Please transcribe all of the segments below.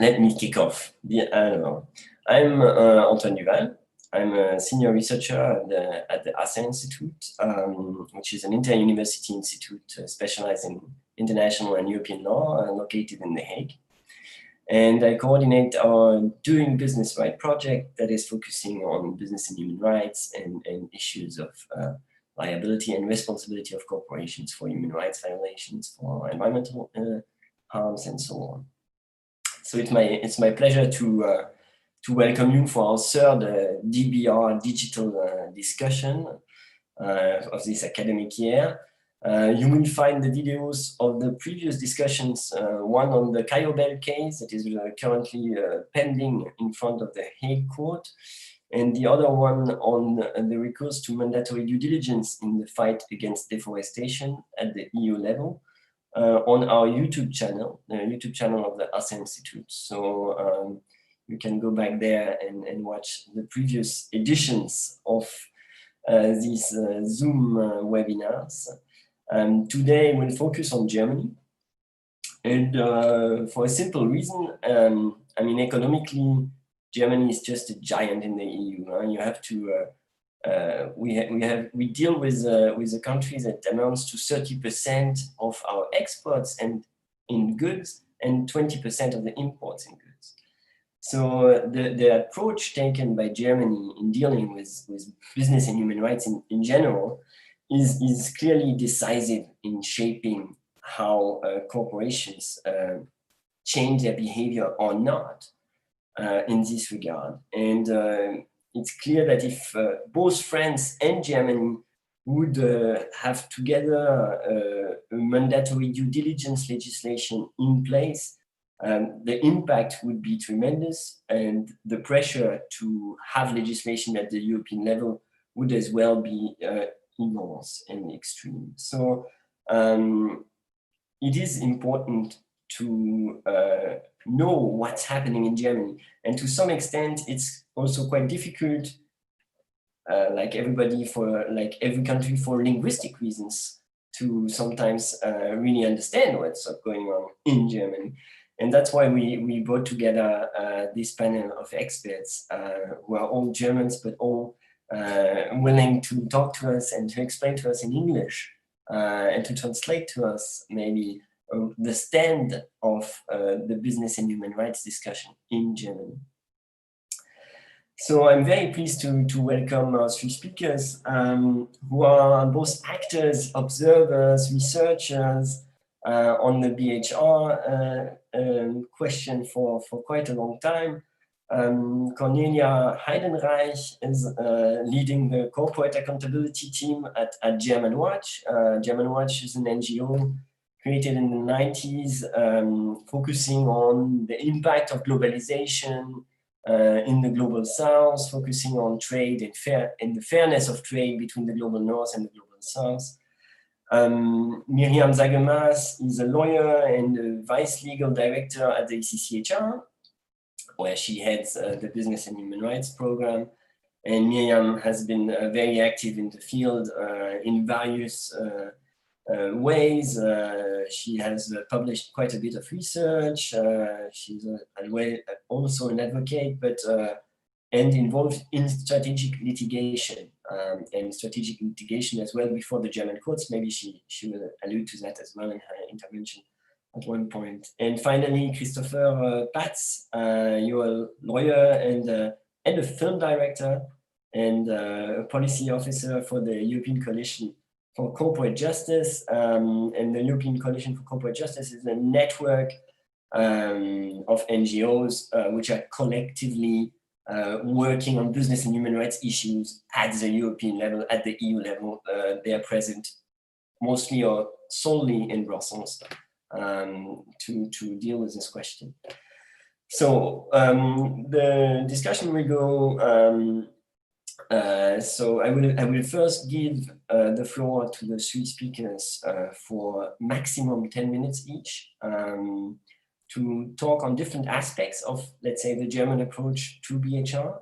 let me kick off. I'm Antoine Duval. I'm a senior researcher at the ASSA Institute, which is an inter-university institute specialized in international and European law, located in The Hague. And I coordinate our Doing Business Right project that is focusing on business and human rights and issues of liability and responsibility of corporations for human rights violations, for environmental harms, and so on. So it's my pleasure to welcome you for our third DBR digital discussion of this academic year. You will find the videos of the previous discussions, one on the Cayobel case that is currently pending in front of the Hague Court, and the other one on the recourse to mandatory due diligence in the fight against deforestation at the EU level, on our YouTube channel, the YouTube channel of the ASSA Institute. So you can go back there and watch the previous editions of these Zoom webinars. Today we'll focus on Germany, and for a simple reason. I mean, economically, Germany is just a giant in the EU. You have to we deal with a country that amounts to 30% of our exports and in goods and 20% of the imports in goods. So the approach taken by Germany in dealing with business and human rights in general is clearly decisive in shaping how corporations change their behavior or not in this regard. And it's clear that if both France and Germany would have together a mandatory due diligence legislation in place, the impact would be tremendous, and the pressure to have legislation at the European level would as well be enormous and extreme. So it is important to know what's happening in Germany, and to some extent it's also quite difficult, like every country, for linguistic reasons, to sometimes really understand what's going on in Germany. And that's why we brought together this panel of experts who are all Germans, but all willing to talk to us and to explain to us in English and to translate to us maybe the stand of the business and human rights discussion in Germany. So I'm very pleased to welcome our three speakers who are both actors, observers, researchers on the BHR question for quite a long time. Cornelia Heidenreich is leading the corporate accountability team at German Watch. German Watch is an NGO created in the 90s, focusing on the impact of globalization in the global south, focusing on trade and the fairness of trade between the global north and the global south. Miriam Zagemas is a lawyer and a vice legal director at the ECCHR, where she heads the business and human rights program. And Miriam has been very active in the field in various ways. She has published quite a bit of research. She's also an advocate, and involved in strategic litigation, and strategic litigation as well before the German courts. Maybe she will allude to that as well in her intervention at one point. And finally, Christopher Patz, you're a lawyer and a film director and a policy officer for the European Coalition for Corporate Justice. And the European Coalition for Corporate Justice is a network of NGOs which are collectively working on business and human rights issues at the European level, at the EU level. They are present mostly or solely in Brussels to deal with this question. So the discussion will go. So I will first give the floor to the three speakers for maximum 10 minutes each, to talk on different aspects of, let's say, the German approach to BHR.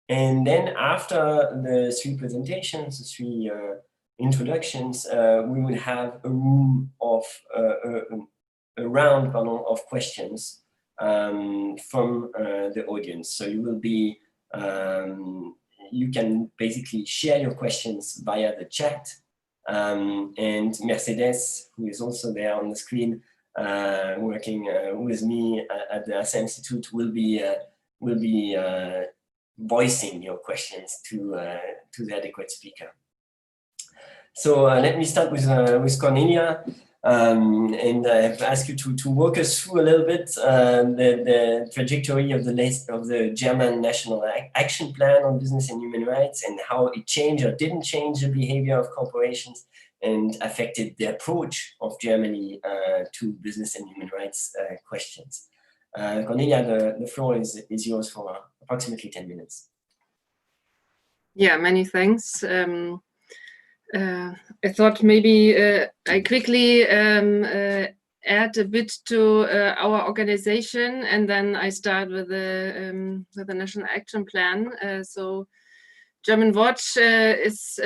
And then after the three presentations, the three introductions, we will have a room of a round panel of questions from the audience. So you will be, you can basically share your questions via the chat. And Mercedes, who is also there on the screen, working with me at the ASA Institute, will be voicing your questions to the adequate speaker. So let me start with Cornelia, and I've asked you to walk us through a little bit the trajectory of the German National Action Plan on Business and Human Rights, and how it changed or didn't change the behavior of corporations and affected the approach of Germany to business and human rights questions. Cornelia, the floor is yours for approximately 10 minutes. Yeah, many thanks. I thought maybe I quickly add a bit to our organization, and then I start with the National Action Plan. So German Watch is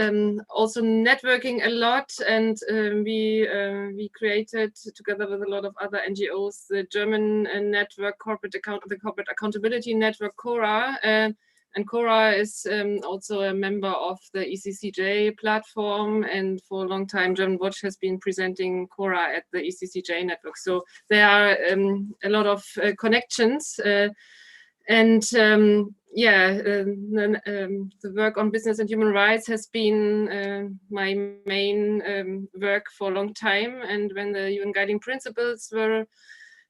also networking a lot, and we created together with a lot of other NGOs the German network the Corporate Accountability Network, CORA. And CORA is also a member of the ECCJ platform, and for a long time German Watch has been presenting CORA at the ECCJ network. So there are a lot of connections, and yeah, the work on business and human rights has been my main work for a long time. And when the UN Guiding Principles were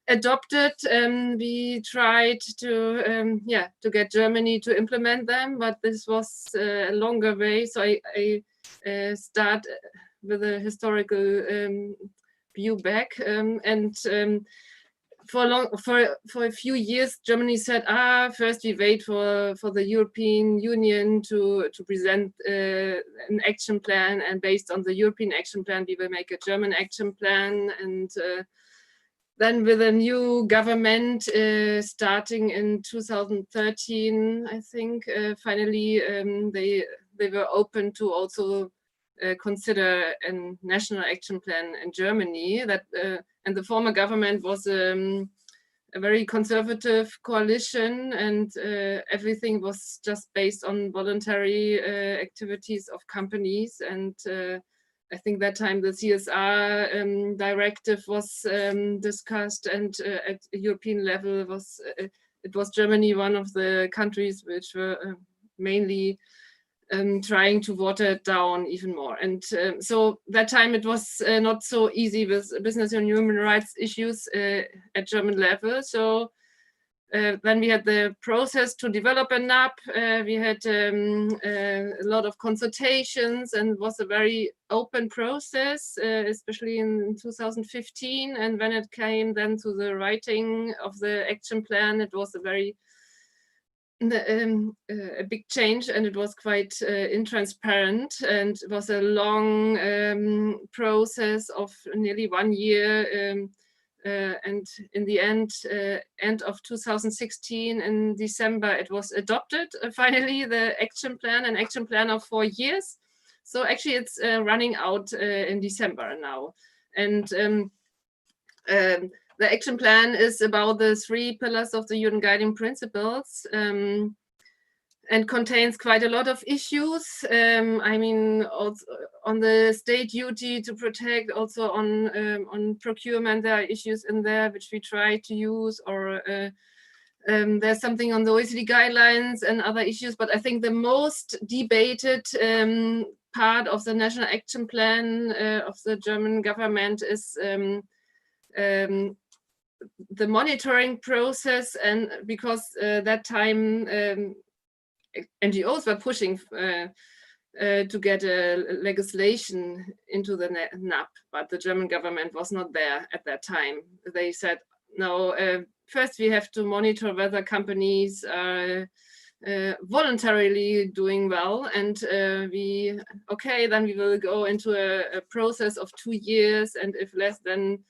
adopted, we tried to get Germany to implement them, but this was a longer way. So I start with a historical view back, and for a few years, Germany said, first we wait for the European Union to present an action plan, and based on the European action plan, we will make a German action plan. And then with a new government starting in 2013, I think, finally they were open to also consider a national action plan in Germany. That and the former government was a very conservative coalition, and everything was just based on voluntary activities of companies. And I think that time the CSR directive was discussed, and at European level it was Germany one of the countries which were mainly trying to water it down even more. And so that time it was not so easy with business and human rights issues at German level. So then we had the process to develop a NAP. We had a lot of consultations, and it was a very open process, especially in 2015. And when it came then to the writing of the action plan, it was a very a big change, and it was quite intransparent, and it was a long process of nearly 1 year. And in the end of 2016, in December, it was adopted. Finally, the action plan, an action plan of 4 years. So actually, it's running out in December now. And the action plan is about the 3 pillars of the UN Guiding Principles, and contains quite a lot of issues. I mean, also on the state duty to protect, also on procurement, there are issues in there which we try to use, or there's something on the OECD guidelines and other issues. But I think the most debated part of the National Action Plan of the German government is the monitoring process, and because that time NGOs were pushing to get a legislation into the NAP, but the German government was not there at that time. They said, no, first we have to monitor whether companies are voluntarily doing well, and then we will go into a process of 2 years, and if less than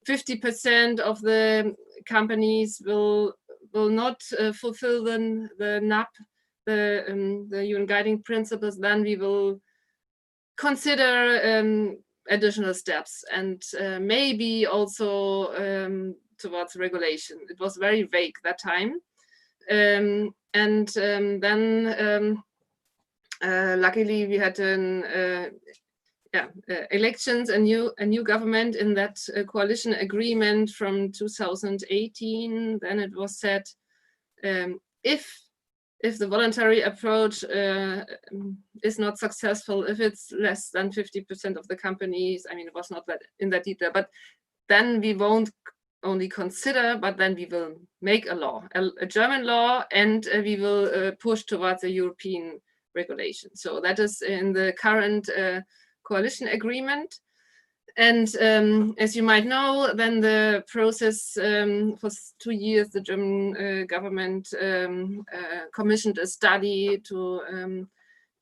50% of the companies will not fulfill the NAP, the UN Guiding Principles, then we will consider additional steps, and maybe also towards regulation. It was very vague that time. Luckily we had elections, a new government in that coalition agreement from 2018. Then it was said, if the voluntary approach is not successful, if it's less than 50% of the companies, I mean, it was not that in that detail, but then we won't only consider, but then we will make a law, a German law, and we will push towards a European regulation. So that is in the current coalition agreement. And as you might know, then the process for 2 years, the German government commissioned a study to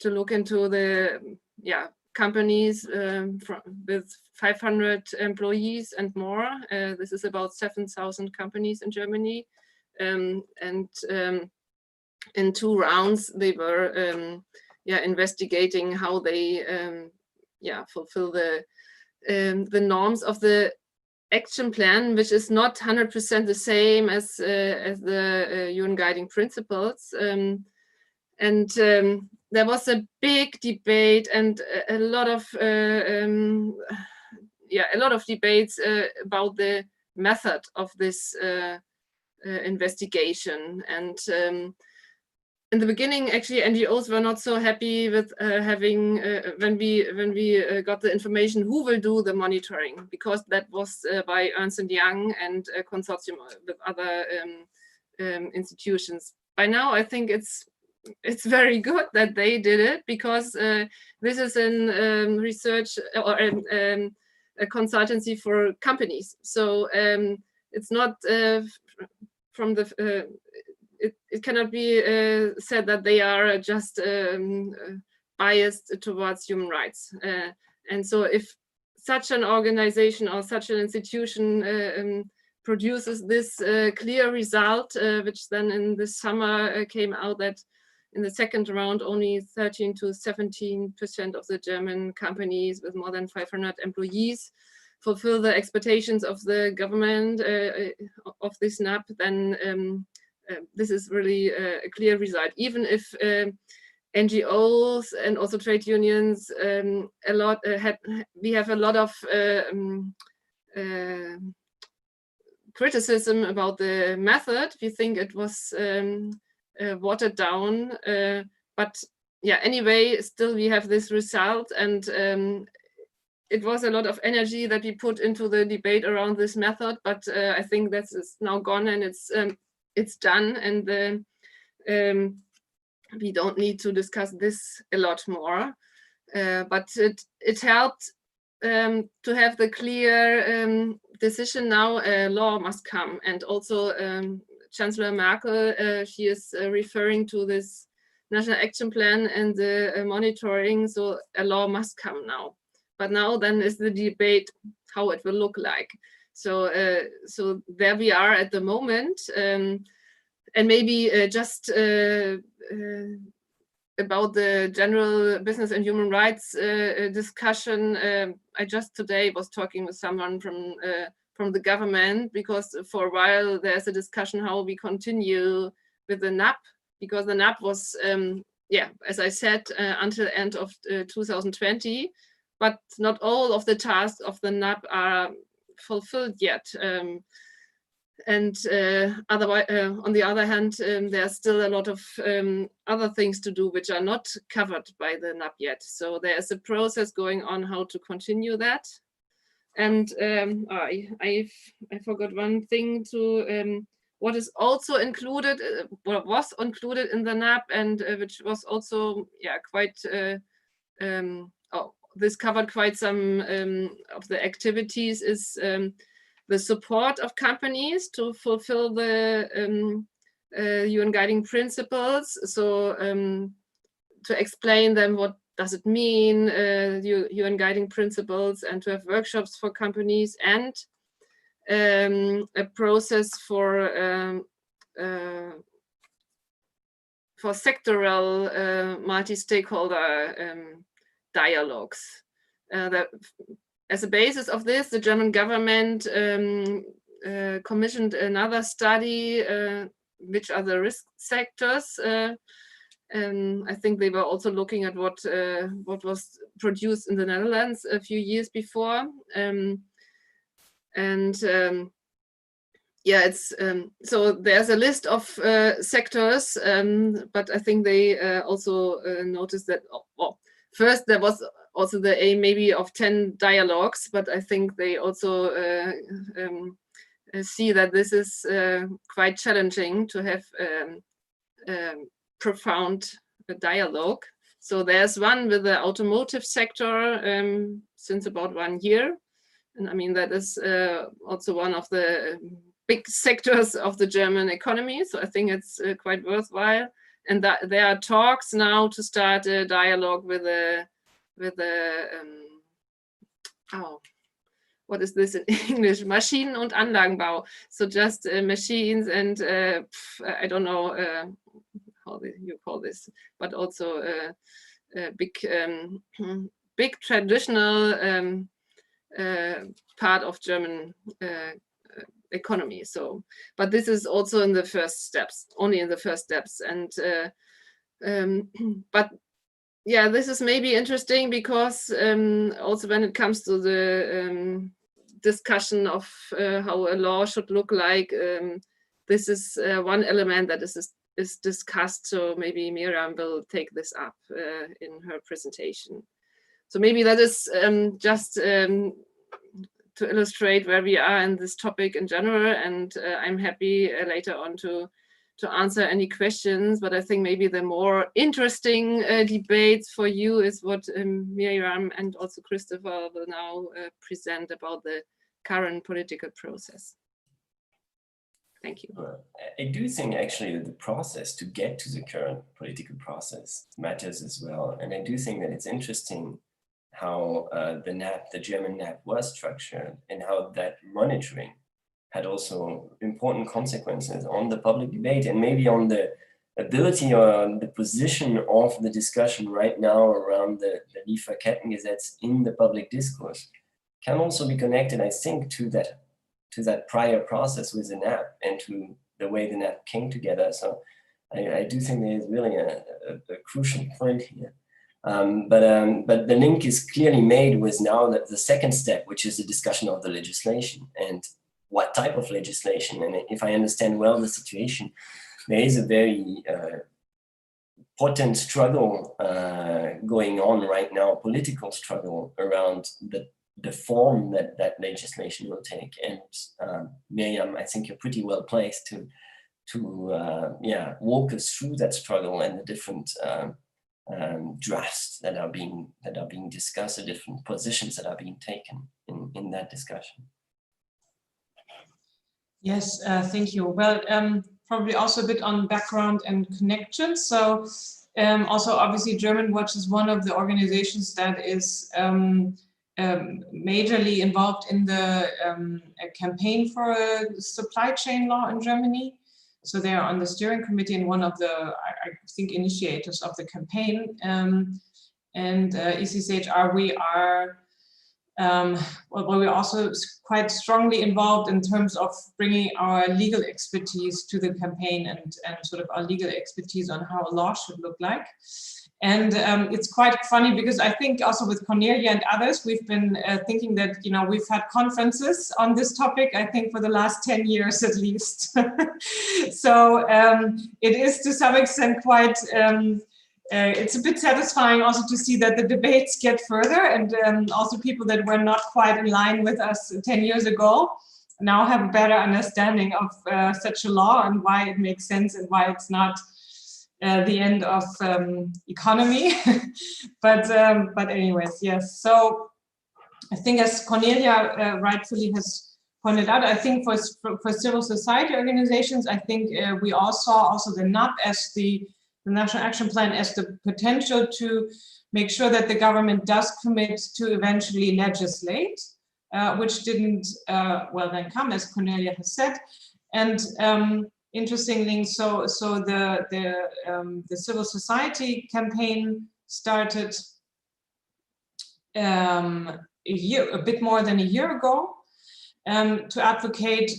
look into the companies with 500 employees and more. This is about 7,000 companies in Germany, and in 2 rounds they were investigating how they fulfill the norms of the action plan, which is not 100% the same as the UN guiding principles. There was a big debate and a lot of debates about the method of this investigation. And in the beginning, actually, NGOs were not so happy with having when we got the information who will do the monitoring, because that was by Ernst & Young and a consortium with other institutions. By now, I think it's very good that they did it, because this is in research or a consultancy for companies. So it's not from the it cannot be said that they are just biased towards human rights. And so if such an organization or such an institution produces this clear result, which then in the summer came out that in the second round, only 13 to 17% of the German companies with more than 500 employees fulfill the expectations of the government of this NAP, then this is really a clear result. Even if NGOs and also trade unions we have a lot of criticism about the method. We think it was watered down, but anyway, still we have this result, and it was a lot of energy that we put into the debate around this method, but I think that is now gone, and it's done, and we don't need to discuss this a lot more. But it helped to have the clear decision now. A law must come, and also Chancellor Merkel, she is referring to this national action plan and the monitoring, so a law must come now. But now then is the debate how it will look like. So so there we are at the moment, and maybe just about the general business and human rights discussion. I just today was talking with someone from the government, because for a while there's a discussion how we continue with the NAP, because the NAP was, as I said, until the end of 2020, but not all of the tasks of the NAP are fulfilled yet. And otherwise, on the other hand, there's still a lot of other things to do which are not covered by the NAP yet. So there's a process going on how to continue that. And I forgot one thing to what is also included, what was included in the NAP, and which was also quite this covered quite some of the activities, is the support of companies to fulfill the UN guiding principles. So to explain them what does it mean, UN guiding principles, and to have workshops for companies, and a process for sectoral multi-stakeholder dialogues. That as a basis of this, the German government commissioned another study, which are the risk sectors. I think they were also looking at what was produced in the Netherlands a few years before. Yeah, it's so there's a list of sectors, but I think they also noticed that first there was also the aim maybe of 10 dialogues, but I think they also see that this is quite challenging to have profound dialogue. So there's one with the automotive sector since about 1 year. And I mean, that is also one of the big sectors of the German economy. So I think it's quite worthwhile. And that there are talks now to start a dialogue with what is this in English? Maschinen- und Anlagenbau. So just machines and I don't know how you call this, but also big traditional part of German economy. So, but this is also in the first steps, only in the first steps. And but yeah, this is maybe interesting because also when it comes to the discussion of how a law should look like, this is one element that is discussed. So maybe Miriam will take this up in her presentation. So maybe that is just to illustrate where we are in this topic in general, and I'm happy later on to answer any questions. But I think maybe the more interesting debates for you is what Miriam and also Christopher will now present about the current political process. Thank you. I do think actually that the process to get to the current political process matters as well. And I do think that it's interesting how the German NAP was structured and how that monitoring had also important consequences on the public debate and maybe on the ability or the position of the discussion right now around the Lieferkettengesetz in the public discourse can also be connected, I think, to that prior process with the NAP and to the way the NAP came together. So I do think there is really a crucial point here. But the link is clearly made with now the second step, which is the discussion of the legislation and what type of legislation. And if I understand well the situation, there is a very potent struggle going on right now, political struggle around the form that legislation will take. And Miriam, I think you're pretty well placed to walk us through that struggle and the different drafts that are being discussed, the different positions that are being taken in that discussion. Yes, thank you. Well, probably also a bit on background and connections. So also obviously German Watch is one of the organizations that is majorly involved in the campaign for a supply chain law in Germany. So they are on the steering committee and one of the, I think, initiators of the campaign. And ECCHR, we are, we're also quite strongly involved in terms of bringing our legal expertise to the campaign and sort of our legal expertise on how a law should look like. And it's quite funny because I think also with Cornelia and others, we've been thinking that, you know, we've had conferences on this topic, I think for the last 10 years at least. So it is to some extent quite, it's a bit satisfying also to see that the debates get further and also people that were not quite in line with us 10 years ago now have a better understanding of such a law and why it makes sense and why it's not the end of economy. but anyways, yes. So I think as Cornelia rightfully has pointed out, I think for civil society organizations, I think we all saw also the NAP as the National Action Plan as the potential to make sure that the government does commit to eventually legislate, which didn't well then come, as Cornelia has said. And interestingly, so the civil society campaign started a bit more than a year ago, to advocate,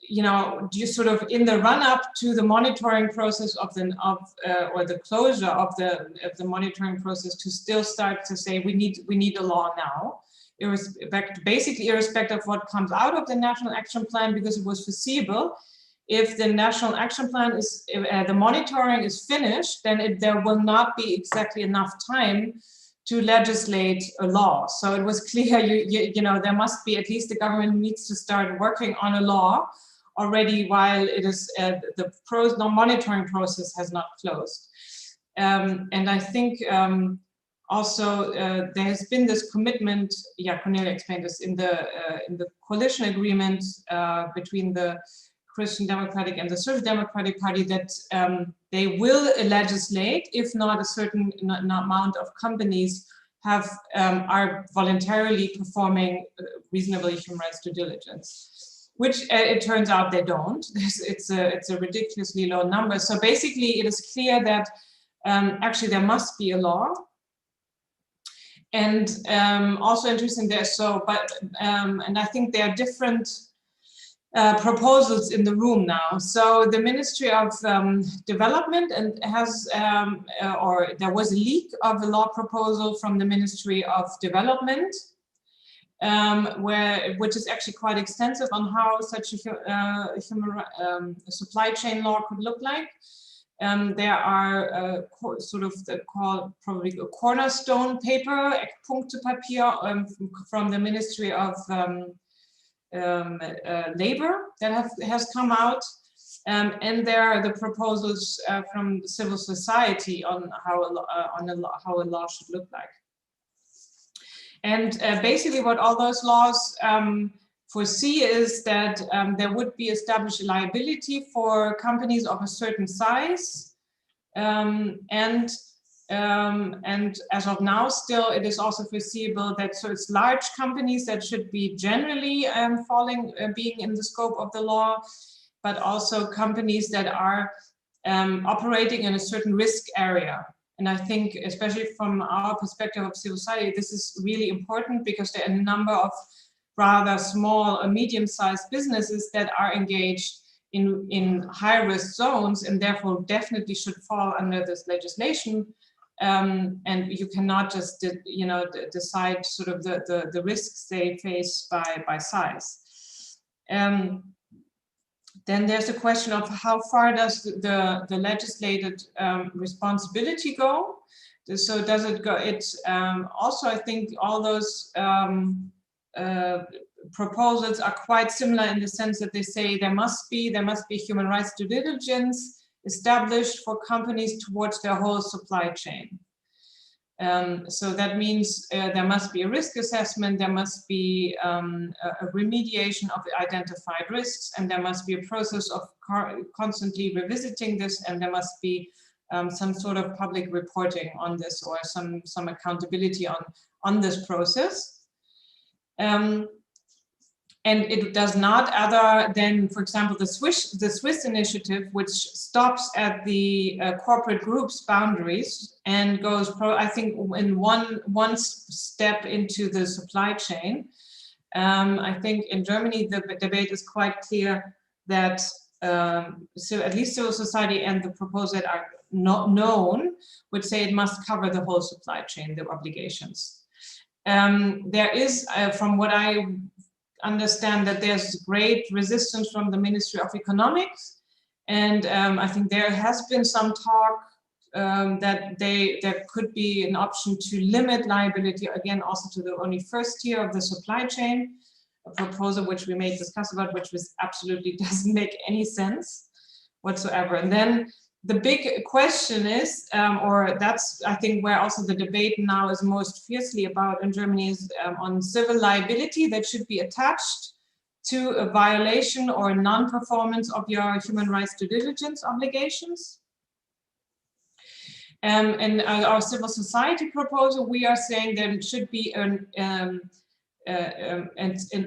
you know, just sort of in the run-up to the monitoring process of the or the closure of the monitoring process, to still start to say we need a law now, basically irrespective of what comes out of the National Action Plan, because it was foreseeable. If the National Action Plan is, the monitoring is finished, then there will not be exactly enough time to legislate a law. So it was clear, you know, there must be, at least the government needs to start working on a law already while it is, the monitoring process has not closed. And I think also there has been this commitment, yeah, Cornelia explained this, in the coalition agreement between the Christian Democratic and the Social Democratic Party, that they will legislate if not a certain amount of companies are voluntarily performing reasonably human rights due diligence, which it turns out they don't. It's a ridiculously low number. So basically, it is clear that actually there must be a law. And also interesting there. So, but and I think there are different proposals in the room now. So the Ministry of Development has, or there was a leak of a law proposal from the Ministry of Development, which is actually quite extensive on how such a supply chain law could look like. There are sort of probably a cornerstone paper, Eckpunktepapier, from the Ministry of Labor that has come out, and there are the proposals from civil society on how a law should look like. And basically, what all those laws foresee is that there would be established liability for companies of a certain size, and as of now, still, it is also foreseeable that so it's large companies that should be generally being in the scope of the law, but also companies that are operating in a certain risk area. And I think, especially from our perspective of civil society, this is really important because there are a number of rather small or medium-sized businesses that are engaged in high-risk zones and therefore definitely should fall under this legislation. And you cannot just, you know, decide sort of the risks they face by size. Then there's a question of how far does the legislated responsibility go? So does it go? It's also, I think all those proposals are quite similar in the sense that they say there must be human rights due diligence established for companies towards their whole supply chain. So that means there must be a risk assessment, there must be a remediation of the identified risks, and there must be a process of constantly revisiting this, and there must be some sort of public reporting on this, or some accountability on this process. And it does not, other than, for example, the Swiss initiative, which stops at the corporate group's boundaries and goes, I think, in one step into the supply chain. I think in Germany, the debate is quite clear that so at least civil society and the proposals that are not known would say it must cover the whole supply chain, the obligations. There is, from what I understand, that there's great resistance from the Ministry of Economics, and I think there has been some talk that there could be an option to limit liability again also to the only first tier of the supply chain, a proposal which we may discuss about, which was absolutely doesn't make any sense whatsoever. And then the big question is, or that's, I think, where also the debate now is most fiercely about in Germany, is on civil liability that should be attached to a violation or non-performance of your human rights due diligence obligations. And our civil society proposal, we are saying that it should be an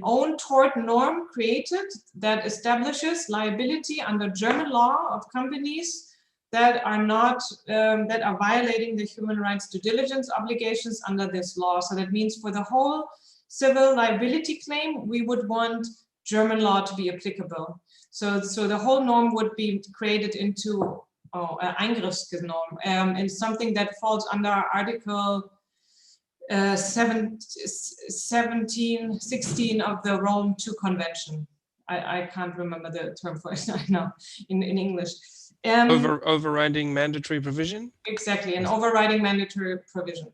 own tort norm created that establishes liability under German law of companies that are not, that are violating the human rights due diligence obligations under this law. So that means for the whole civil liability claim, we would want German law to be applicable. So the whole norm would be created into Eingriffsnorm, and something that falls under Article 16 of the Rome II Convention. I can't remember the term for it now in English. Overriding mandatory provision? Exactly, an overriding mandatory provision.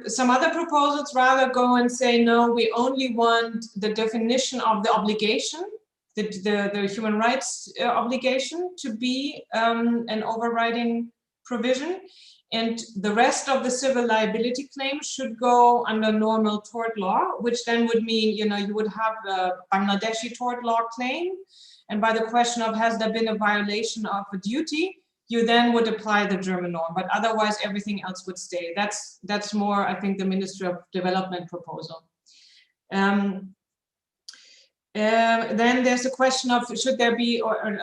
Some other proposals rather go and say, no, we only want the definition of the obligation, the human rights obligation to be an overriding provision. And the rest of the civil liability claims should go under normal tort law, which then would mean, you know, you would have a Bangladeshi tort law claim. And by the question of, has there been a violation of a duty, you then would apply the German norm, but otherwise everything else would stay. That's more, I think, the Ministry of Development proposal. Then there's a question of, should there be, or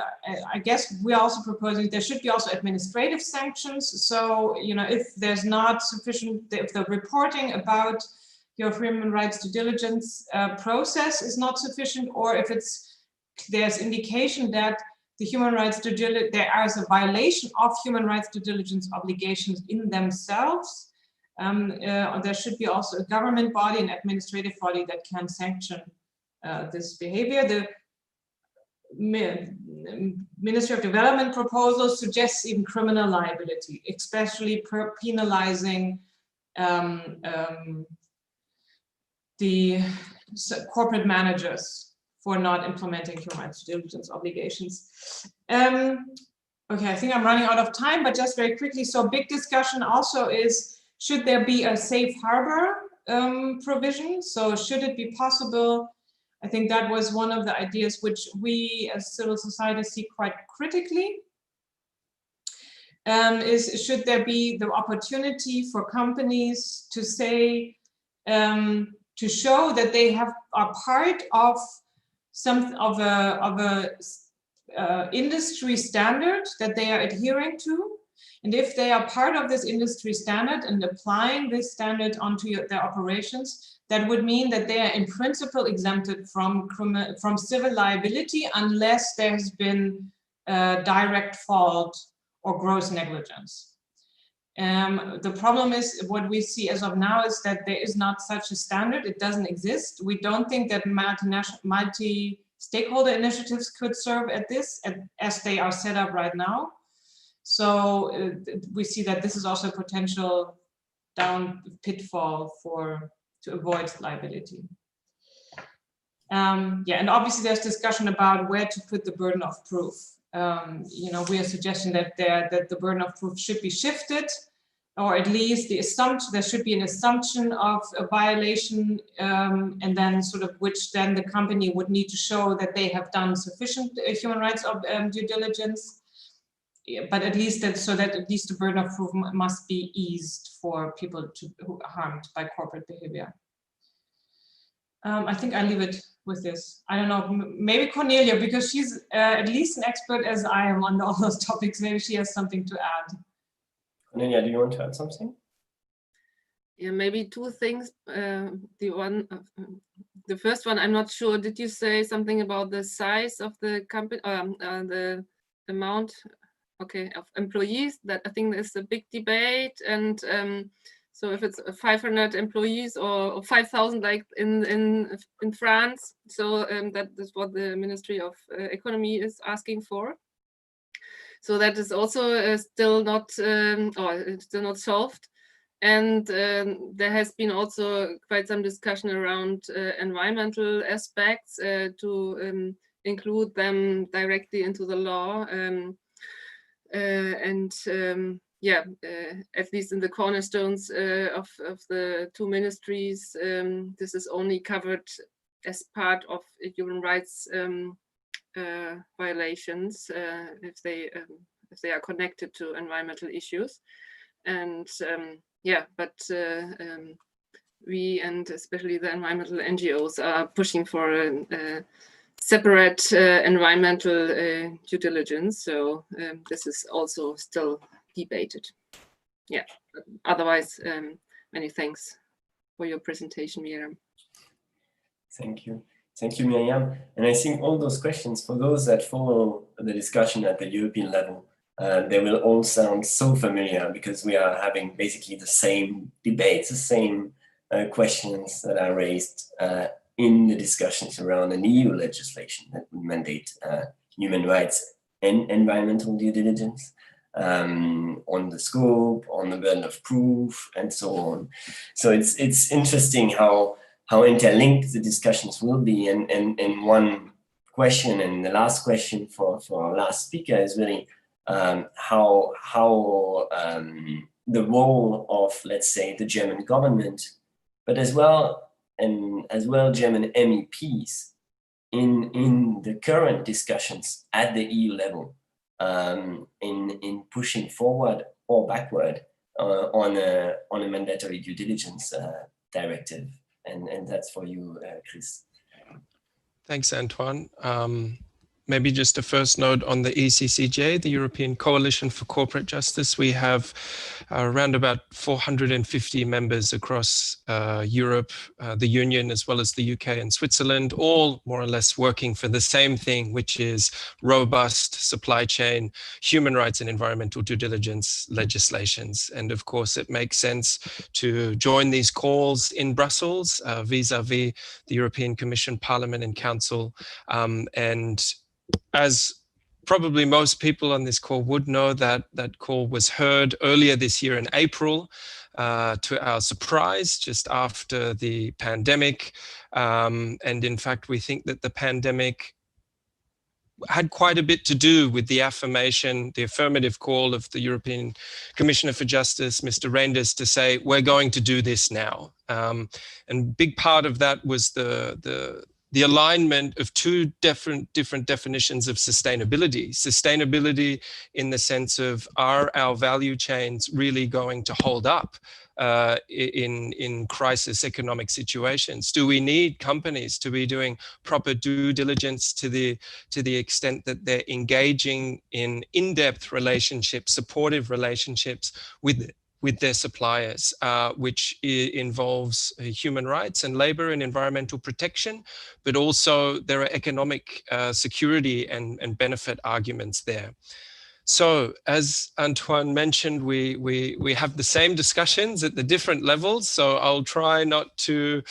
I guess we're also proposing there should be also administrative sanctions. So, you know, if there's not sufficient, if the reporting about your human rights due diligence process is not sufficient, or if there's indication that the human rights due diligence, there is a violation of human rights due diligence obligations in themselves, there should be also a government body, an administrative body that can sanction this behavior. The Ministry of Development proposal suggests even criminal liability, especially penalizing the corporate managers for not implementing human rights due diligence obligations. Okay, I think I'm running out of time, but just very quickly. So big discussion also is, should there be a safe harbor provision? So should it be possible? I think that was one of the ideas which we as civil society see quite critically. Is should there be the opportunity for companies to say, to show that they are part of some of a industry standard that they are adhering to, and if they are part of this industry standard and applying this standard onto their operations, that would mean that they are in principle exempted from civil liability unless there has been direct fault or gross negligence. The problem is, what we see as of now is that there is not such a standard. It doesn't exist. We don't think that multi-stakeholder initiatives could serve at this as they are set up right now. So we see that this is also a potential pitfall to avoid liability. Yeah, and obviously there's discussion about where to put the burden of proof. You know, we are suggesting that the burden of proof should be shifted, or at least the assumption, there should be an assumption of a violation, and then sort of which then the company would need to show that they have done sufficient human rights due diligence. Yeah, but at least so that at least the burden of proof must be eased for people who are harmed by corporate behavior. I think I leave it with this. I don't know, maybe Cornelia, because she's at least an expert as I am on all those topics. Maybe she has something to add. Cornelia, do you want to add something? Yeah, maybe two things. The first one, I'm not sure. Did you say something about the size of the company, the amount? Okay, of employees? That I think is a big debate, and so if it's 500 employees or 5,000 like in France, so that is what the Ministry of Economy is asking for. So that is also still not solved, and there has been also quite some discussion around environmental aspects to include them directly into the law. Yeah, at least in the cornerstones of the two ministries, this is only covered as part of human rights violations if they are connected to environmental issues. And yeah, but we, and especially the environmental NGOs, are pushing for a separate environmental due diligence. So this is also still debated. Yeah, otherwise, many thanks for your presentation, Miriam. Thank you. Thank you, Miriam. And I think all those questions, for those that follow the discussion at the European level, they will all sound so familiar because we are having basically the same debates, the same questions that are raised in the discussions around an EU legislation that would mandate human rights and environmental due diligence on the scope, on the burden of proof, and so on. So it's interesting how interlinked the discussions will be. And one question, and the last question for our last speaker, is really how the role of, let's say, the German government, but as well German MEPs in the current discussions at the EU level in pushing forward or backward on a mandatory due diligence directive. And that's for you, Chris. Thanks, Antoine. Maybe just a first note on the ECCJ, the European Coalition for Corporate Justice. We have around about 450 members across Europe, the Union, as well as the UK and Switzerland, all more or less working for the same thing, which is robust supply chain, human rights and environmental due diligence legislations. And of course, it makes sense to join these calls in Brussels vis-a-vis the European Commission, Parliament and Council. And as probably most people on this call would know, that call was heard earlier this year in April, to our surprise, just after the pandemic. And in fact, we think that the pandemic had quite a bit to do with the affirmation, the affirmative call of the European Commissioner for Justice, Mr. Reinders, to say, we're going to do this now. And a big part of that was the alignment of two different definitions of sustainability. Sustainability in the sense of, are our value chains really going to hold up in crisis economic situations? Do we need companies to be doing proper due diligence to the extent that they're engaging in in-depth relationships, supportive relationships with their suppliers, which involves human rights and labor and environmental protection, but also there are economic security and benefit arguments there. So as Antoine mentioned, we have the same discussions at the different levels. So I'll try not to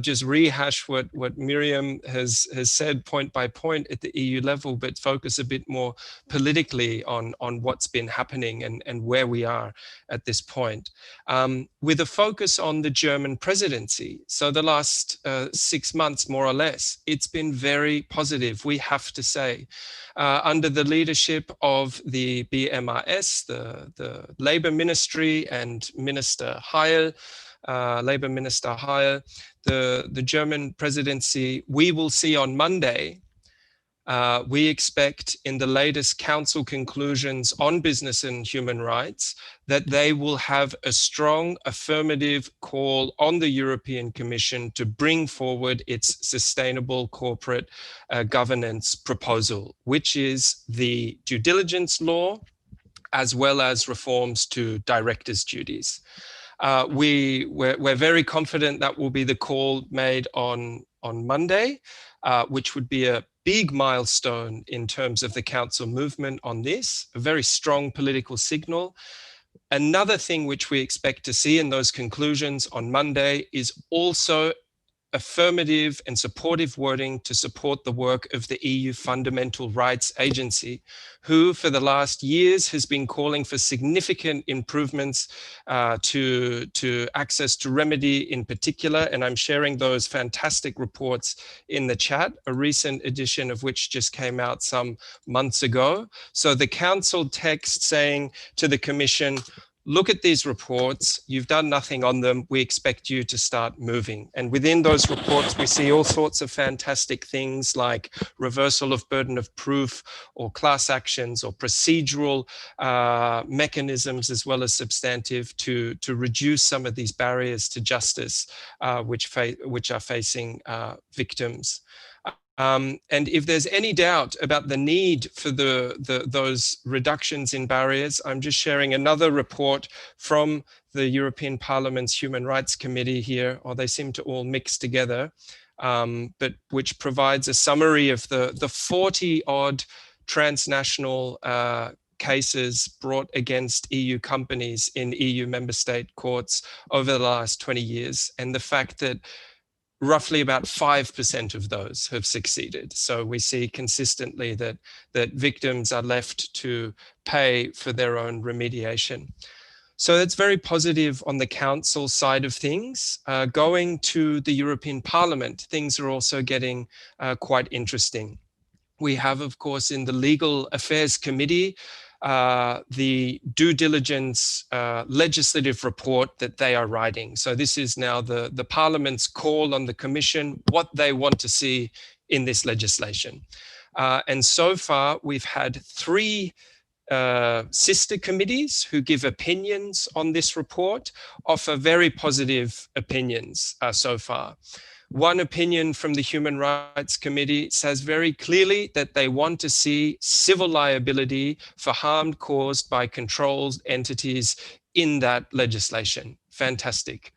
just rehash what Miriam has said point by point at the EU level, but focus a bit more politically on what's been happening and where we are at this point. With a focus on the German presidency. So the last 6 months, more or less, it's been very positive, we have to say. Under the leadership of the BMAS, the Labour Ministry, and Minister Heil, Labour Minister Heil, the German presidency, we will see on Monday. We expect in the latest council conclusions on business and human rights that they will have a strong affirmative call on the European Commission to bring forward its sustainable corporate governance proposal, which is the due diligence law, as well as reforms to directors' duties. We're very confident that will be the call made on Monday, which would be a big milestone in terms of the council movement on this, a very strong political signal. Another thing which we expect to see in those conclusions on Monday is also affirmative and supportive wording to support the work of the EU Fundamental Rights Agency, who for the last years has been calling for significant improvements to access to remedy in particular. And I'm sharing those fantastic reports in the chat, a recent edition of which just came out some months ago. So the council text saying to the Commission, look at these reports, you've done nothing on them, we expect you to start moving. And within those reports, we see all sorts of fantastic things like reversal of burden of proof or class actions or procedural mechanisms, as well as substantive, to reduce some of these barriers to justice which are facing victims. And if there's any doubt about the need for those reductions in barriers, I'm just sharing another report from the European Parliament's Human Rights Committee here, or they seem to all mix together. but which provides a summary of the 40-odd transnational cases brought against EU companies in EU member state courts over the last 20 years, and the fact that roughly about 5% of those have succeeded. So we see consistently that victims are left to pay for their own remediation. So that's very positive on the council side of things. Going to the European Parliament, things are also getting quite interesting. We have, of course, in the Legal Affairs Committee, the due diligence legislative report that they are writing. So this is now the Parliament's call on the Commission, what they want to see in this legislation. And so far, we've had 3 sister committees who give opinions on this report, offer very positive opinions so far. One opinion from the Human Rights Committee says very clearly that they want to see civil liability for harm caused by controlled entities in that legislation. Fantastic.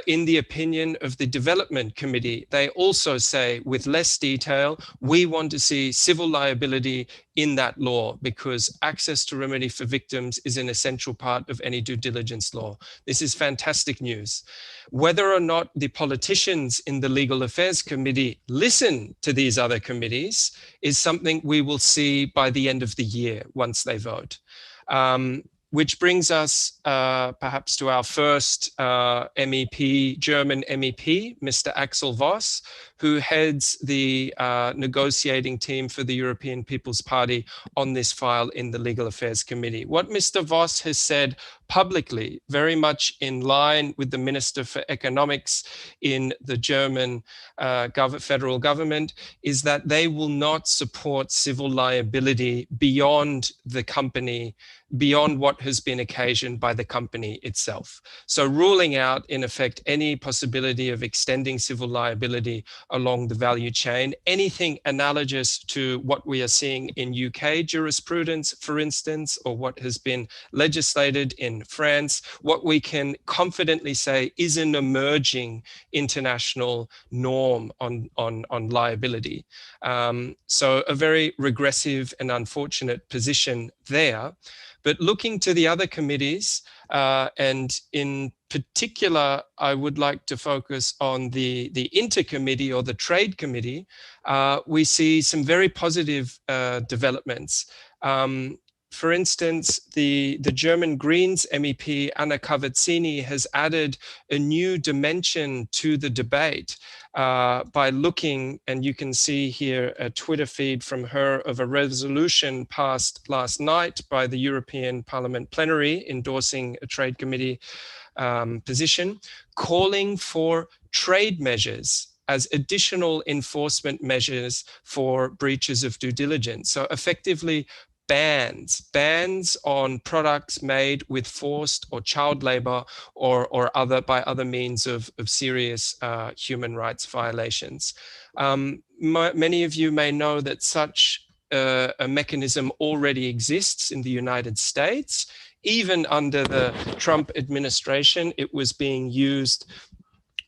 In the opinion of the Development Committee, they also say with less detail, we want to see civil liability in that law because access to remedy for victims is an essential part of any due diligence law. This is fantastic news. Whether or not the politicians in the Legal Affairs Committee listen to these other committees is something we will see by the end of the year once they vote. Which brings us perhaps to our first MEP, German MEP, Mr. Axel Vos, who heads the negotiating team for the European People's Party on this file in the Legal Affairs Committee. What Mr. Vos has said publicly, very much in line with the Minister for Economics in the German federal government, is that they will not support civil liability beyond the company, beyond what has been occasioned by the company itself. So ruling out, in effect, any possibility of extending civil liability along the value chain, anything analogous to what we are seeing in UK jurisprudence, for instance, or what has been legislated in France, what we can confidently say is an emerging international norm on liability. So a very regressive and unfortunate position there. But looking to the other committees, and in particular, I would like to focus on the intercommittee or the trade committee, we see some very positive developments. For instance, the German Greens MEP Anna Cavazzini has added a new dimension to the debate by looking, and you can see here a Twitter feed from her of a resolution passed last night by the European Parliament plenary endorsing a trade committee position, calling for trade measures as additional enforcement measures for breaches of due diligence. So effectively, bans on products made with forced or child labor or by other means of serious human rights violations. Many of you may know that such a mechanism already exists in the United States. Even under the Trump administration, it was being used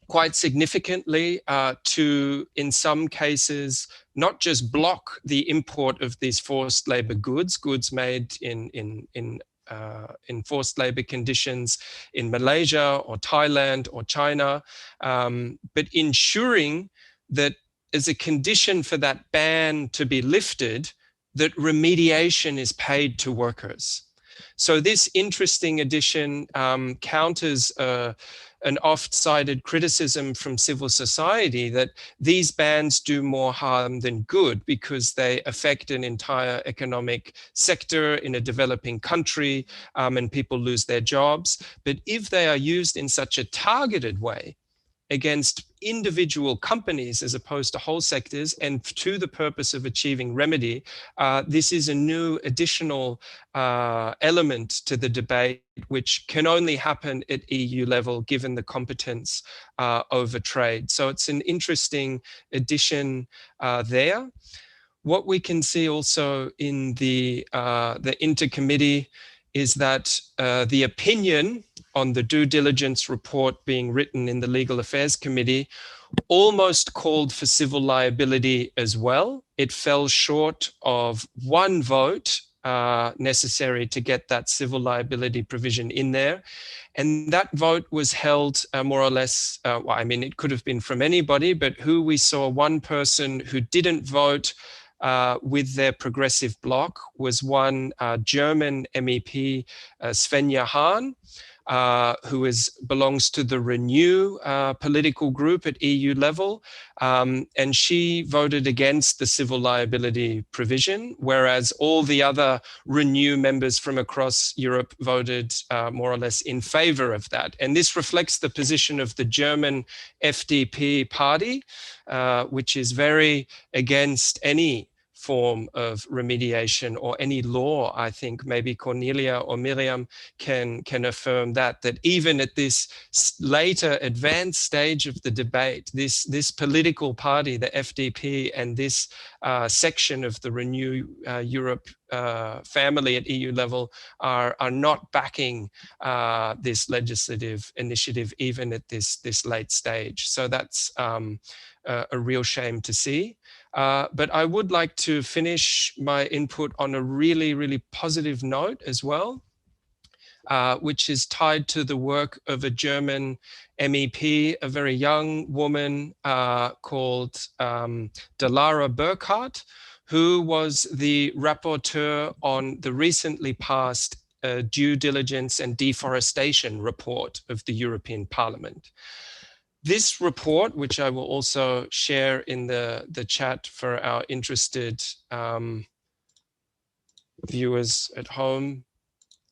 quite significantly to, in some cases, not just block the import of these forced labor goods made in forced labor conditions in Malaysia or Thailand or China, but ensuring that as a condition for that ban to be lifted, that remediation is paid to workers. So this interesting addition counters an oft-cited criticism from civil society that these bans do more harm than good because they affect an entire economic sector in a developing country and people lose their jobs. But if they are used in such a targeted way against individual companies as opposed to whole sectors and to the purpose of achieving remedy, this is a new additional element to the debate which can only happen at EU level given the competence over trade. So it's an interesting addition there. What we can see also in the intercommittee is that the opinion on the due diligence report being written in the Legal Affairs Committee almost called for civil liability as well. It fell short of one vote necessary to get that civil liability provision in there. And that vote was held more or less, well, I mean, it could have been from anybody, but who we saw one person who didn't vote with their progressive bloc was one German MEP, Svenja Hahn, who belongs to the Renew political group at EU level. And she voted against the civil liability provision, whereas all the other Renew members from across Europe voted more or less in favor of that. And this reflects the position of the German FDP party, which is very against any form of remediation or any law. I think maybe Cornelia or Miriam can affirm that even at this later advanced stage of the debate, this political party, the FDP, and this section of the Renew Europe family at EU level are not backing this legislative initiative even at this late stage. So that's a real shame to see. But I would like to finish my input on a really, really positive note as well, which is tied to the work of a German MEP, a very young woman called Delara Burkhardt, who was the rapporteur on the recently passed due diligence and deforestation report of the European Parliament. This report, which I will also share in the chat for our interested viewers at home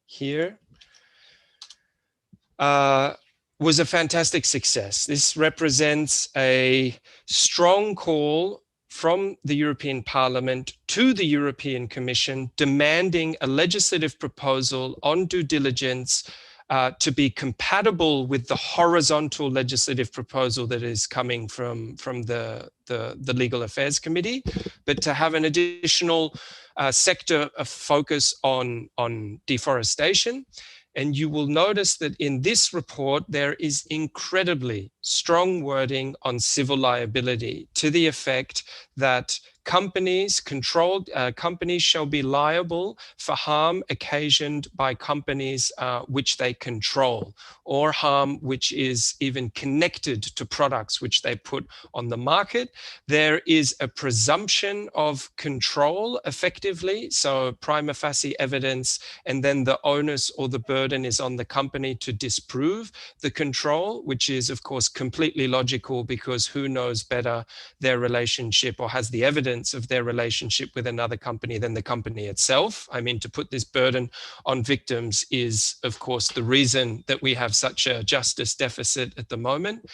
here, was a fantastic success. This represents a strong call from the European Parliament to the European Commission demanding a legislative proposal on due diligence to be compatible with the horizontal legislative proposal that is coming from the Legal Affairs Committee, but to have an additional sector of focus on deforestation. And you will notice that in this report, there is incredibly strong wording on civil liability to the effect that companies shall be liable for harm occasioned by companies which they control, or harm which is even connected to products which they put on the market. There is a presumption of control effectively, so prima facie evidence, and then the onus or the burden is on the company to disprove the control, which is of course completely logical, because who knows better their relationship or has the evidence of their relationship with another company than the company itself. I mean, to put this burden on victims is, of course, the reason that we have such a justice deficit at the moment.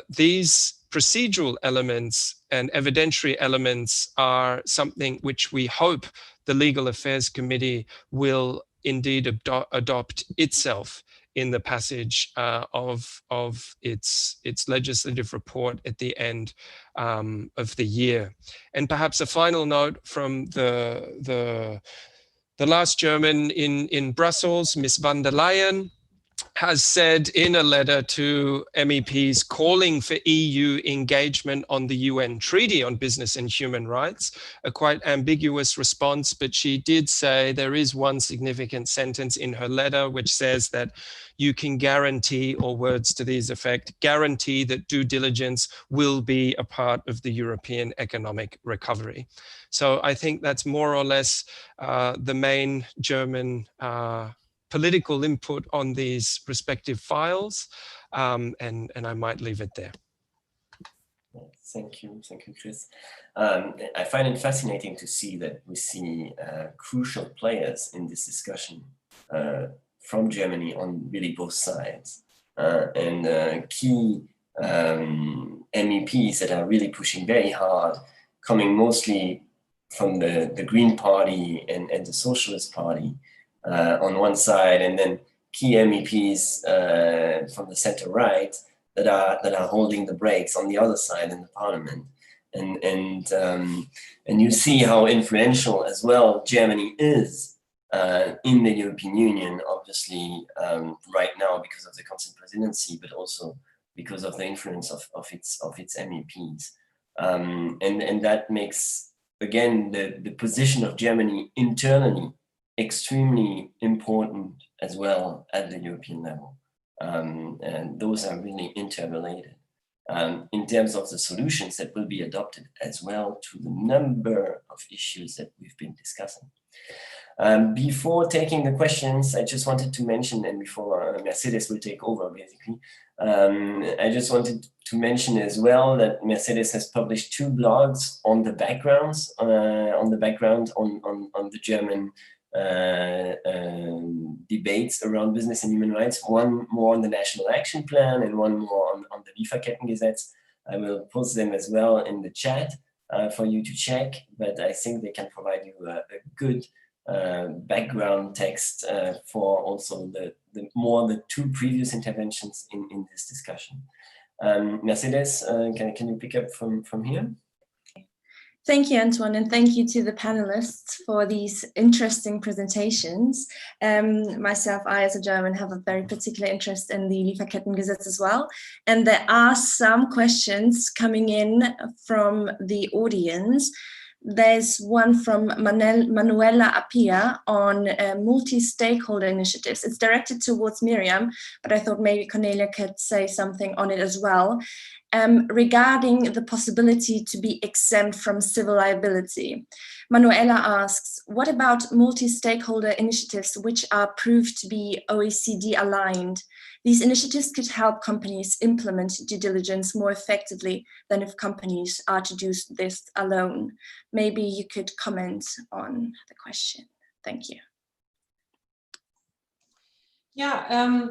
These procedural elements and evidentiary elements are something which we hope the Legal Affairs Committee will indeed adopt itself in the passage of its legislative report at the end of the year. And perhaps a final note from the last German in Brussels, Ms. van der Leyen, has said in a letter to MEPs calling for EU engagement on the UN Treaty on Business and Human Rights, a quite ambiguous response, but she did say there is one significant sentence in her letter which says that you can guarantee, or words to these effect, guarantee that due diligence will be a part of the European economic recovery. So I think that's more or less the main German political input on these respective files, and I might leave it there. Thank you, Chris. I find it fascinating to see that we see crucial players in this discussion from Germany on really both sides, and key MEPs that are really pushing very hard, coming mostly from the Green Party and the Socialist Party, on one side, and then key MEPs from the center right that are holding the brakes on the other side in the parliament, and you see how influential as well Germany is in the European Union, obviously right now because of the constant presidency, but also because of the influence of its MEPs. And that makes, again, the position of Germany internally extremely important as well at the European level. And those are really interrelated. In terms of the solutions that will be adopted as well to the number of issues that we've been discussing. Before taking the questions, I just wanted to mention, and before Mercedes will take over basically, I just wanted to mention as well that Mercedes has published 2 blogs on the backgrounds, on the German debates around business and human rights, one more on the National Action Plan and one more on the Lieferkettengesetz. I will post them as well in the chat for you to check, but I think they can provide you a good background text for also the 2 previous interventions in this discussion. Mercedes, can you pick up from here? Thank you, Antoine, and thank you to the panelists for these interesting presentations. Myself, I as a German have a very particular interest in the Lieferkettengesetz as well. And there are some questions coming in from the audience. There's one from Manuela Apia on multi-stakeholder initiatives. It's directed towards Miriam, but I thought maybe Cornelia could say something on it as well. Regarding the possibility to be exempt from civil liability. Manuela asks, what about multi-stakeholder initiatives which are proved to be OECD aligned? These initiatives could help companies implement due diligence more effectively than if companies are to do this alone. Maybe you could comment on the question. Thank you. Yeah,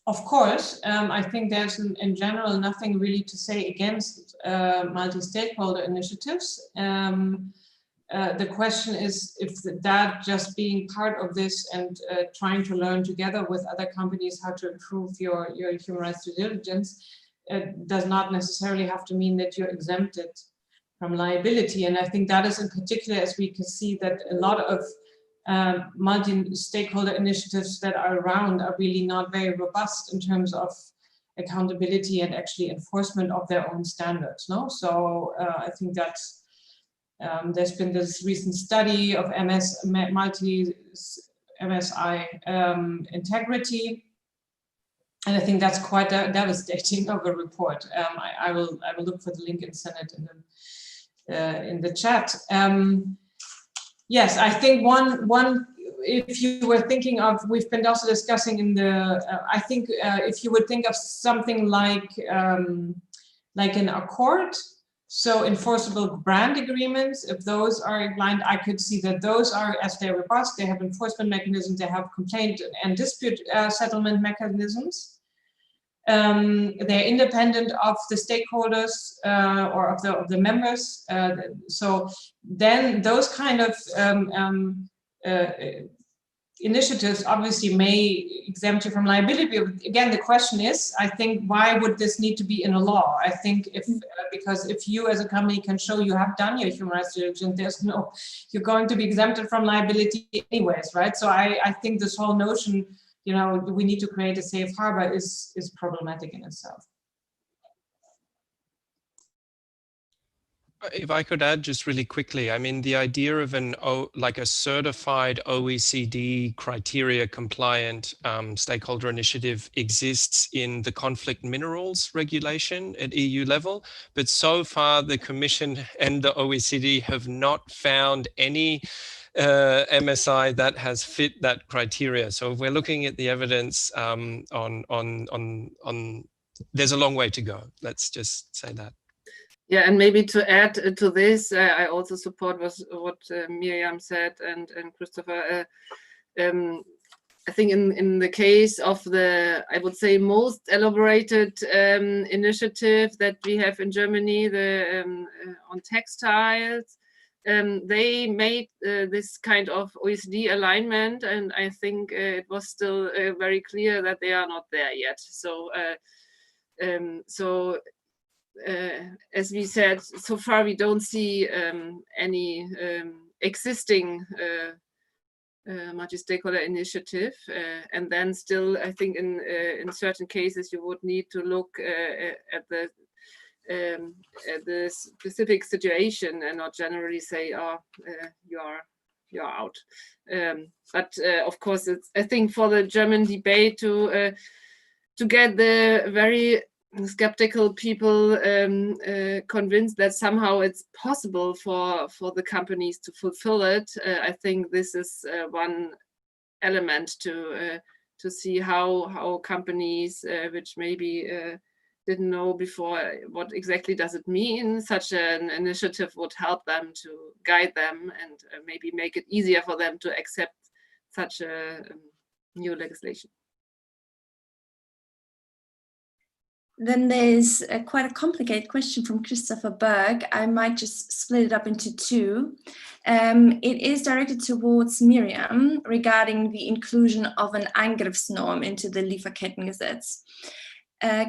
of course, I think there's in general nothing really to say against multi-stakeholder initiatives. The question is if that just being part of this and trying to learn together with other companies how to improve your human rights due diligence does not necessarily have to mean that you're exempted from liability. And I think that is in particular, as we can see, that a lot of multi-stakeholder initiatives that are around are really not very robust in terms of accountability and actually enforcement of their own standards. No, so I think that's there's been this recent study of MSI integrity, and I think that's quite devastating of a report. I will look for the link and send it in the chat. Yes, I think one if you were thinking of, we've been also discussing in the, I think if you would think of something like an accord, so enforceable brand agreements, if those are aligned, I could see that those are, as they're robust, they have enforcement mechanisms, they have complaint and dispute settlement mechanisms. They're independent of the stakeholders or of the members. So then those kind of initiatives obviously may exempt you from liability. Again, the question is, I think, why would this need to be in a law? I think because if you as a company can show you have done your human rights diligence, you're going to be exempted from liability anyways, right? So I think this whole notion, you know, we need to create a safe harbor is problematic in itself. If I could add just really quickly, I mean, the idea of like a certified OECD criteria compliant stakeholder initiative exists in the conflict minerals regulation at EU level, but so far the Commission and the OECD have not found any MSI that has fit that criteria. So if we're looking at the evidence there's a long way to go. Let's just say that. Yeah, and maybe to add to this, I also support what Miriam said and Christopher. I think in the case of the, I would say, most elaborated initiative that we have in Germany, the on textiles, they made this kind of OECD alignment, and I think it was still very clear that they are not there yet. So, as we said, so far we don't see any existing multi-stakeholder initiative, and then still, I think in certain cases you would need to look at the specific situation and not generally say, oh, you're out. But of course, I think for the German debate to get the very skeptical people convinced that somehow it's possible for the companies to fulfill it, I think this is one element to see how companies which maybe didn't know before what exactly does it mean, such an initiative would help them to guide them and maybe make it easier for them to accept such a new legislation. Then there's quite a complicated question from Christopher Berg. I might just split it up into two. It is directed towards Miriam regarding the inclusion of an Angriffsnorm into the Lieferkettengesetz.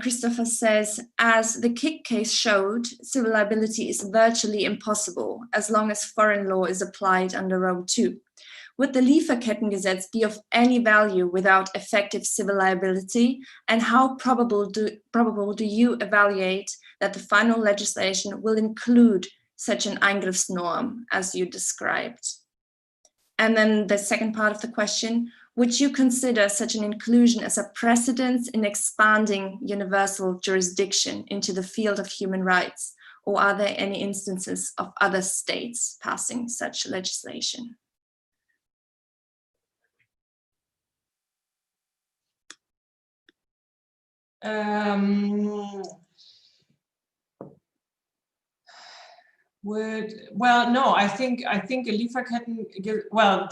Christopher says, as the Kick case showed, civil liability is virtually impossible as long as foreign law is applied under Rome II. Would the Lieferkettengesetz be of any value without effective civil liability? And how probable do you evaluate that the final legislation will include such an Angriffsnorm as you described? And then the second part of the question, would you consider such an inclusion as a precedent in expanding universal jurisdiction into the field of human rights? Or are there any instances of other states passing such legislation? No, I think a Lieferketten, well,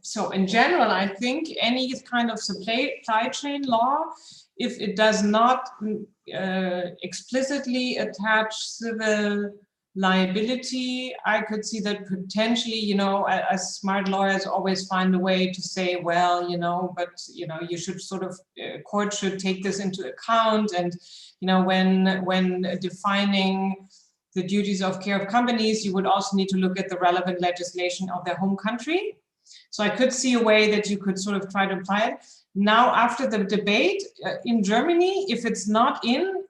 so in general, I think any kind of supply chain law, if it does not explicitly attach civil liability, I could see that potentially, you know, as smart lawyers always find a way to say, well, you know, but, you know, you should sort of, court should take this into account. And, you know, when defining the duties of care of companies, you would also need to look at the relevant legislation of their home country. So I could see a way that you could sort of try to apply it. Now, after the debate in Germany, if it's not in,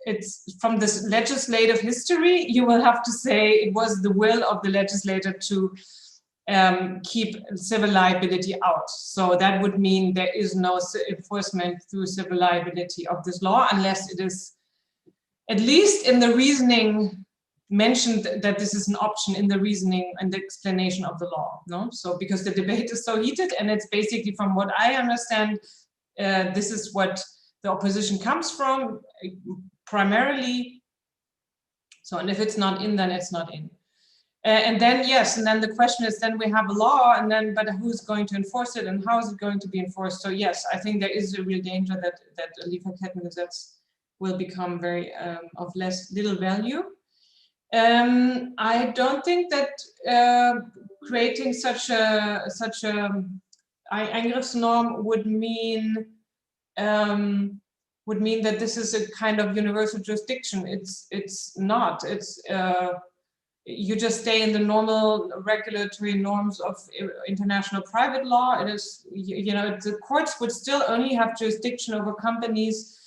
it's from this legislative history, you will have to say it was the will of the legislator to keep civil liability out. So that would mean there is no enforcement through civil liability of this law, unless it is at least in the reasoning mentioned that this is an option in the reasoning and the explanation of the law. No, so because the debate is so heated, and it's basically, from what I understand, this is what the opposition comes from primarily. So, and if it's not in, then it's not in. And then, yes, and then the question is, then we have a law, and then, but who's going to enforce it, and how is it going to be enforced? So yes, I think there is a real danger that Lieferkettengesetz will become very of little value. I don't think that creating such a Angriffsnorm would mean that this is a kind of universal jurisdiction. It's not. It's you just stay in the normal regulatory norms of international private law. It is, you know, the courts would still only have jurisdiction over companies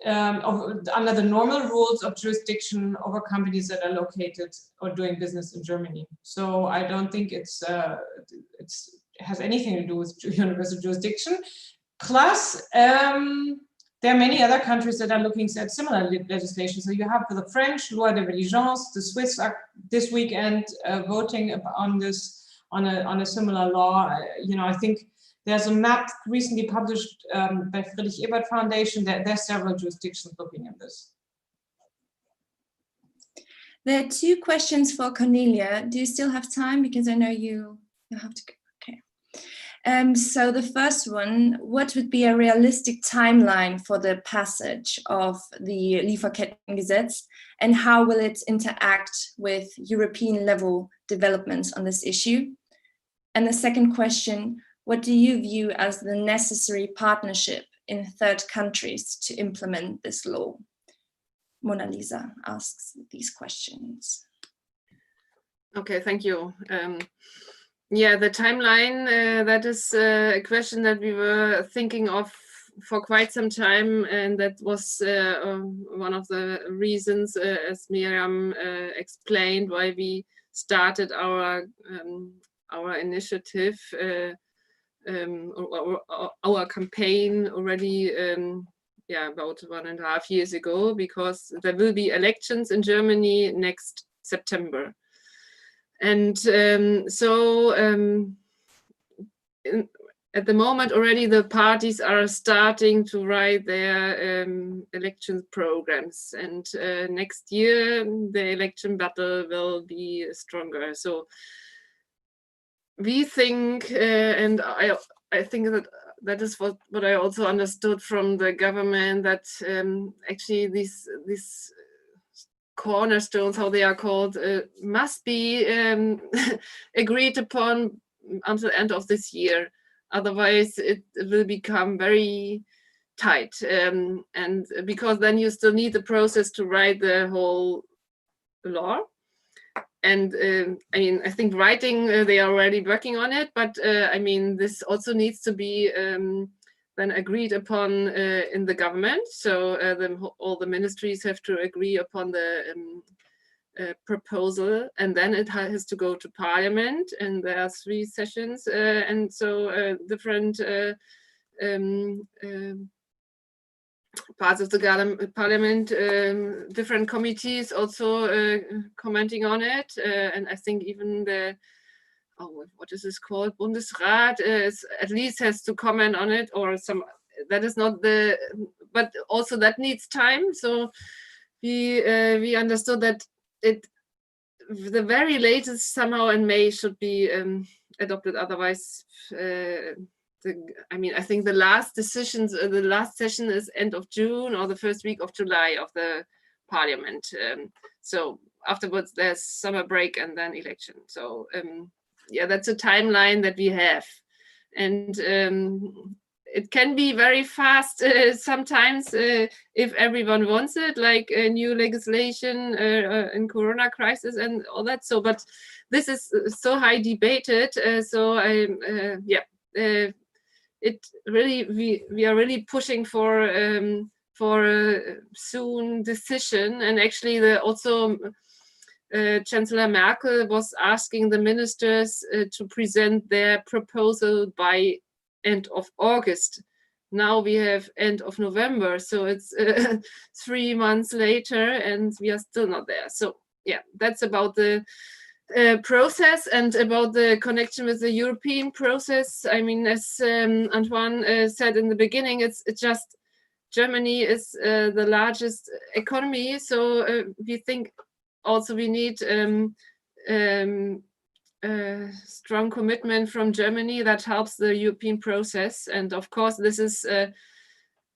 under the normal rules of jurisdiction over companies that are located or doing business in Germany. So I don't think it has anything to do with universal jurisdiction. Plus, there are many other countries that are looking at similar legislation. So you have the French loi de Diligence, the Swiss are this weekend voting on this, on a similar law. You know, I think there's a map recently published by Friedrich Ebert Foundation. There's several jurisdictions looking at this. There are two questions for Cornelia. Do you still have time? Because I know you have to go. Okay. So the first one, what would be a realistic timeline for the passage of the Lieferkettengesetz, and how will it interact with European level developments on this issue? And the second question, what do you view as the necessary partnership in third countries to implement this law? Mona Lisa asks these questions. Okay, thank you. Yeah, the timeline, that is a question that we were thinking of for quite some time, and that was one of the reasons, as Miriam explained, why we started our initiative, or our campaign already, about 1.5 years ago, because there will be elections in Germany next September. And at the moment already the parties are starting to write their election programs, and next year the election battle will be stronger. So we think, and I think that is what I also understood from the government, that actually these cornerstones, how they are called, must be agreed upon until the end of this year. Otherwise, it will become very tight. And because then you still need the process to write the whole law. And I mean, I think writing, they are already working on it, but I mean, this also needs to be then agreed upon in the government. So all the ministries have to agree upon the proposal, and then it has to go to parliament, and there are 3 sessions, and so different parts of the parliament, different committees also commenting on it, and I think even the what is this called, Bundesrat, at least has to comment on it, or some, that is not the, but also that needs time. So we understood that the very latest somehow in May should be adopted. Otherwise, I mean, I think the last decisions, the last session is end of June or the first week of July of the parliament. So afterwards there's summer break and then election. So yeah, that's a timeline that we have. And it can be very fast sometimes if everyone wants it, like new legislation in Corona crisis and all that. So, but this is so high debated. So it really, we are really pushing for a soon decision. And actually, also Chancellor Merkel was asking the ministers to present their proposal by end of August. Now we have end of November, so it's 3 months later and we are still not there. So yeah, that's about the process and about the connection with the European process. I mean, as Antoine said in the beginning, it's just Germany is the largest economy, so we think also we need strong commitment from Germany that helps the European process. And of course, this is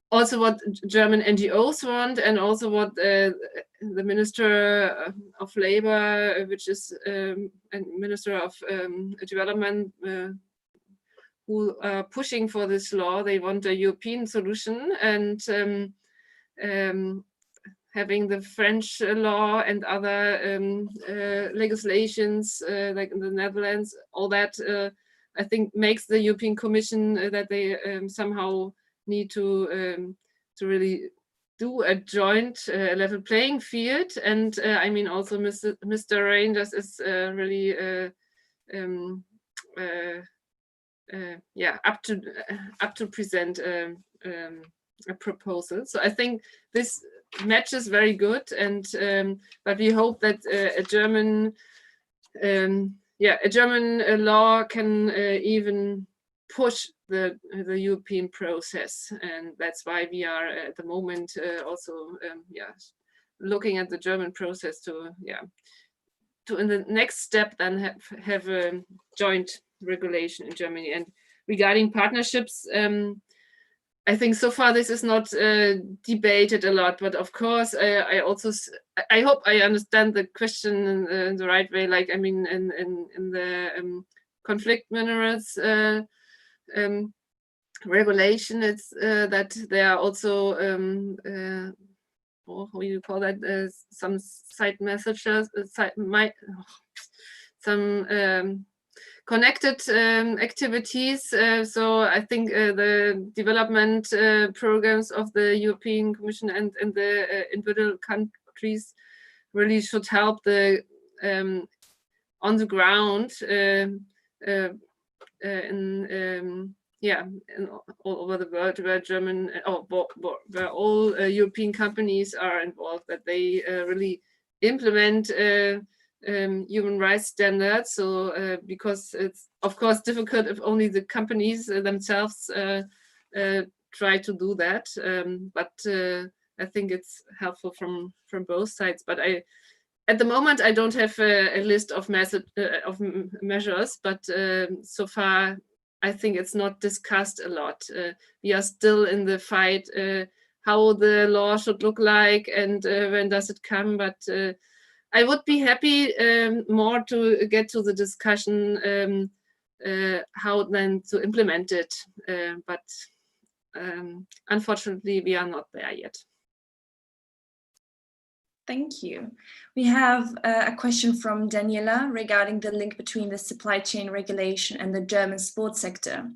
also what German NGOs want, and also what the Minister of Labor, which is and Minister of Development, who are pushing for this law. They want a European solution, and having the French law and other legislations like in the Netherlands, all that I think makes the European Commission that they somehow need to really do a joint level playing field. And I mean, also Mr. Rangers is really up to present a proposal. So I think this matches very good, and but we hope that a German law can even push the European process, and that's why we are at the moment also looking at the German process to in the next step then have a joint regulation in Germany. And regarding partnerships, I think so far this is not debated a lot, but of course I hope I understand the question in the right way. Like, I mean, in the conflict minerals regulation, it's that there are also how do you call that, some side messages, some connected activities. So I think the development programs of the European Commission and the individual countries really should help the on the ground in all over the world where German where all European companies are involved, that they really implement human rights standards. So because it's of course difficult if only the companies themselves try to do that, but I think it's helpful from both sides. But at the moment I don't have a list of measures, but so far I think it's not discussed a lot. We are still in the fight how the law should look like and when does it come, but I would be happy more to get to the discussion how then to implement it, but unfortunately we are not there yet. Thank you. We have a question from Daniela regarding the link between the supply chain regulation and the German sports sector.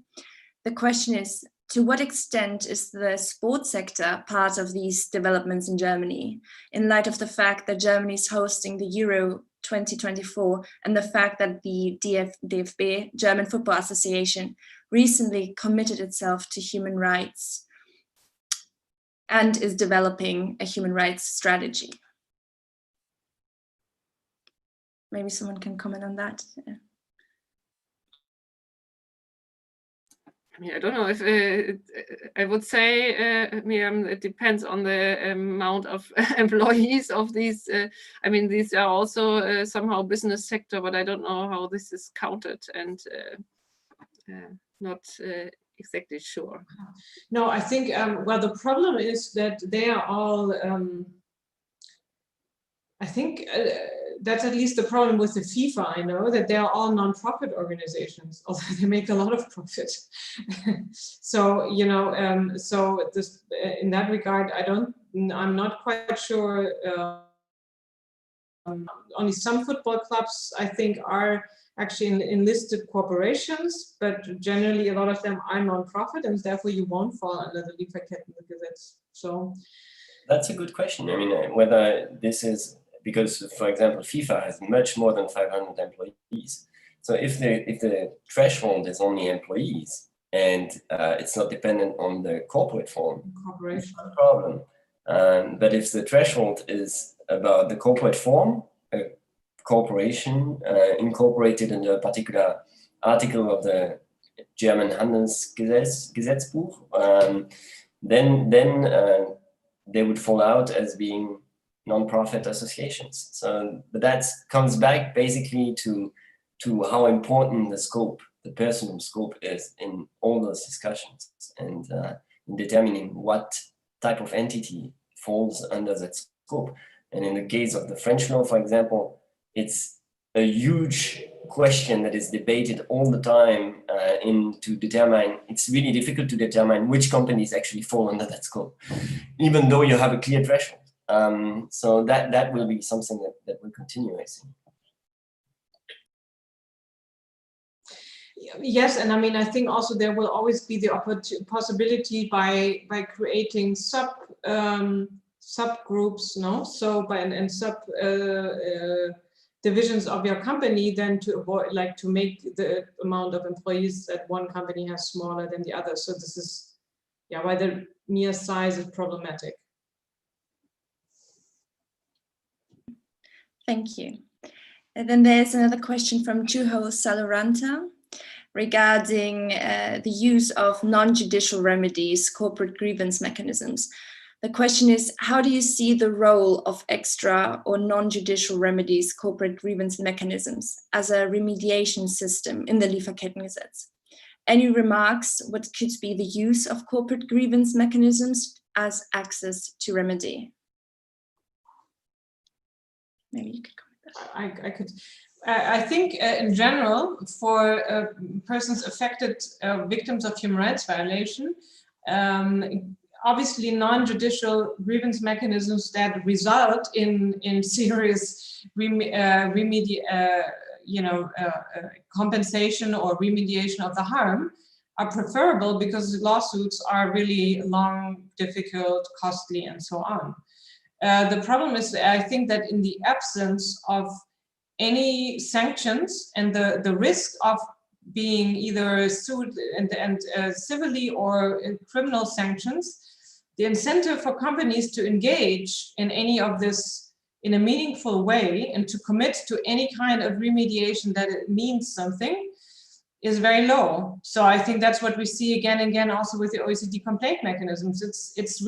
The question is, to what extent is the sports sector part of these developments in Germany, in light of the fact that Germany is hosting the Euro 2024 and the fact that the DFB, German Football Association, recently committed itself to human rights and is developing a human rights strategy? Maybe someone can comment on that. Yeah. I mean, I don't know if I would say, Miriam, it depends on the amount of employees of these. I mean, these are also somehow business sector, but I don't know how this is counted and not exactly sure. No, I think, well, the problem is that they are all, I think that's at least the problem with the FIFA. I know that they are all non-profit organizations, although they make a lot of profit. So, you know, so this, in that regard, I'm not quite sure. Only some football clubs, I think, are actually in listed corporations, but generally a lot of them are non-profit, and therefore you won't fall under the Lieferkettengesetz. So that's a good question. I mean, whether this is because, for example, FIFA has much more than 500 employees. So if the threshold is only employees and it's not dependent on the corporate form, it's not a problem. But if the threshold is about the corporate form, a corporation incorporated in a particular article of the German Handelsgesetzbuch, then they would fall out as being non-profit associations. So, but that comes back basically to how important the scope, the personal scope is in all those discussions, and in determining what type of entity falls under that scope. And in the case of the French law, for example, it's a huge question that is debated all the time to determine, it's really difficult to determine which companies actually fall under that scope, even though you have a clear threshold. So that will be something that will continue, I think. Yes, and I mean, I think also there will always be the possibility by creating subgroups, no? So and sub divisions of your company, then to avoid, like, to make the amount of employees that one company has smaller than the other. So this is, yeah, why the mere size is problematic. Thank you. And then there's another question from Juho Saloranta regarding the use of non-judicial remedies, corporate grievance mechanisms. The question is, how do you see the role of extra or non-judicial remedies, corporate grievance mechanisms, as a remediation system in the Lieferkettengesetz? Any remarks what could be the use of corporate grievance mechanisms as access to remedy? Maybe you could comment. I could. I think in general, for persons affected, victims of human rights violation, obviously non-judicial grievance mechanisms that result in serious compensation or remediation of the harm are preferable, because lawsuits are really long, difficult, costly, and so on. The problem is, I think that in the absence of any sanctions and the risk of being either sued and civilly or criminal sanctions, the incentive for companies to engage in any of this in a meaningful way and to commit to any kind of remediation that it means something is very low. So I think that's what we see again and again also with the OECD complaint mechanisms. It's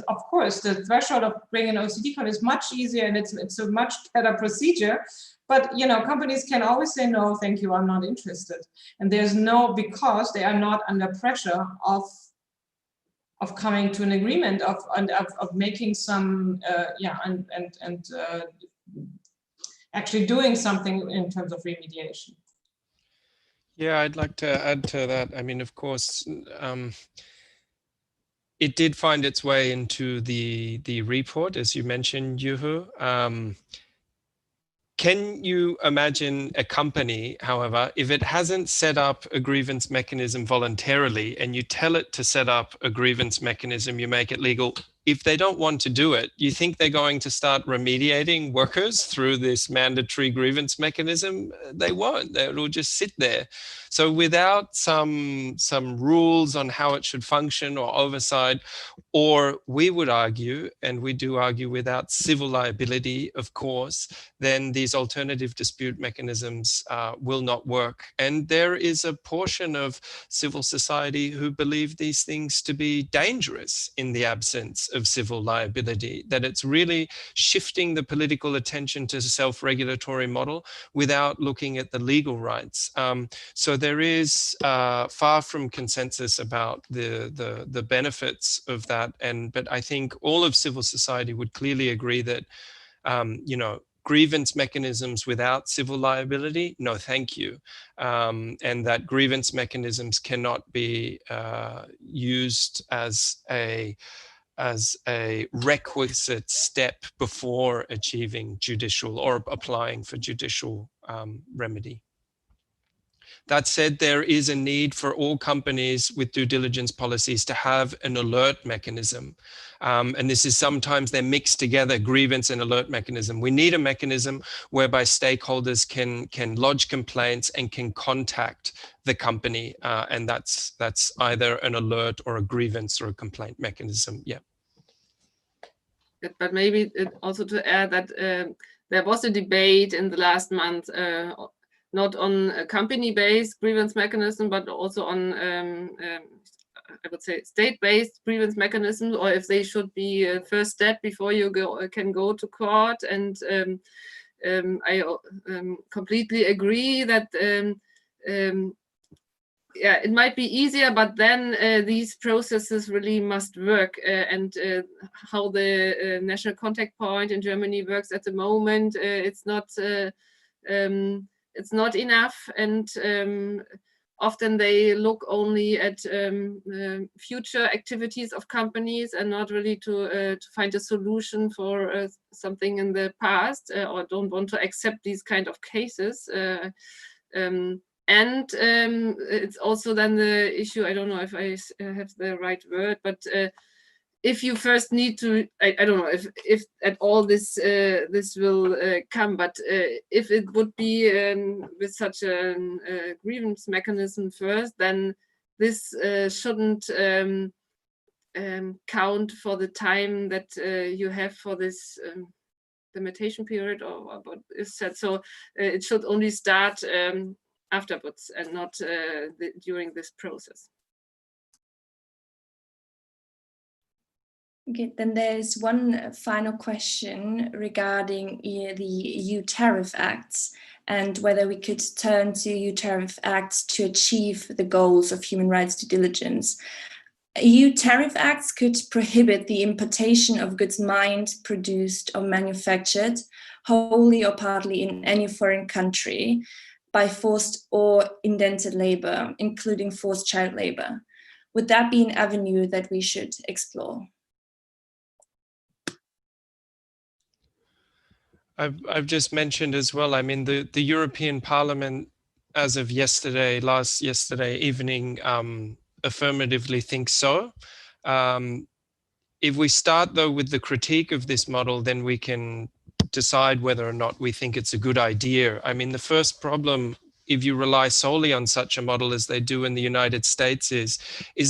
of course the threshold of bringing an OECD complaint is much easier, and it's a much better procedure. But companies can always say no, thank you, I'm not interested. And there's because they are not under pressure of coming to an agreement, of making some actually doing something in terms of remediation. Yeah, I'd like to add to that. I mean, of course, it did find its way into the report, as you mentioned, Juho. Can you imagine a company, however, if it hasn't set up a grievance mechanism voluntarily and you tell it to set up a grievance mechanism, you make it legal, if they don't want to do it, you think they're going to start remediating workers through this mandatory grievance mechanism? They won't. It'll just sit there. So without some rules on how it should function or oversight, or we would argue, and we do argue, without civil liability, of course, then these alternative dispute mechanisms will not work. And there is a portion of civil society who believe these things to be dangerous in the absence of civil liability, that it's really shifting the political attention to a self-regulatory model without looking at the legal rights. So there is far from consensus about the benefits of that. But I think all of civil society would clearly agree that, grievance mechanisms without civil liability, no thank you. And that grievance mechanisms cannot be used as a requisite step before achieving judicial or applying for judicial remedy. That said, there is a need for all companies with due diligence policies to have an alert mechanism. And this is sometimes they're mixed together, grievance and alert mechanism. We need a mechanism whereby stakeholders can lodge complaints and can contact the company. And that's either an alert or a grievance or a complaint mechanism. Yeah. But maybe also to add that there was a debate in the last month, not on a company-based grievance mechanism, but also on, I would say, state-based grievance mechanisms, or if they should be a first step before you can go to court. And I completely agree that yeah, it might be easier, but then these processes really must work. And how the national contact point in Germany works at the moment, it's not enough, and often they look only at future activities of companies and not really to find a solution for something in the past, or don't want to accept these kind of cases. And it's also then the issue, I don't know if I have the right word, but if you first need to, I don't know if at all this will come, but if it would be with such a grievance mechanism first, then this shouldn't count for the time that you have for this limitation period, or what is said. So it should only start afterwards and not during this process. Okay, then there's one final question regarding the EU tariff acts and whether we could turn to EU tariff acts to achieve the goals of human rights due diligence. EU tariff acts could prohibit the importation of goods mined, produced, or manufactured, wholly or partly in any foreign country, by forced or indentured labor, including forced child labor. Would that be an avenue that we should explore? I've just mentioned as well, I mean, the European Parliament, as of yesterday evening, affirmatively thinks so. If we start though with the critique of this model, then we can decide whether or not we think it's a good idea. I mean, the first problem, if you rely solely on such a model as they do in the United States, is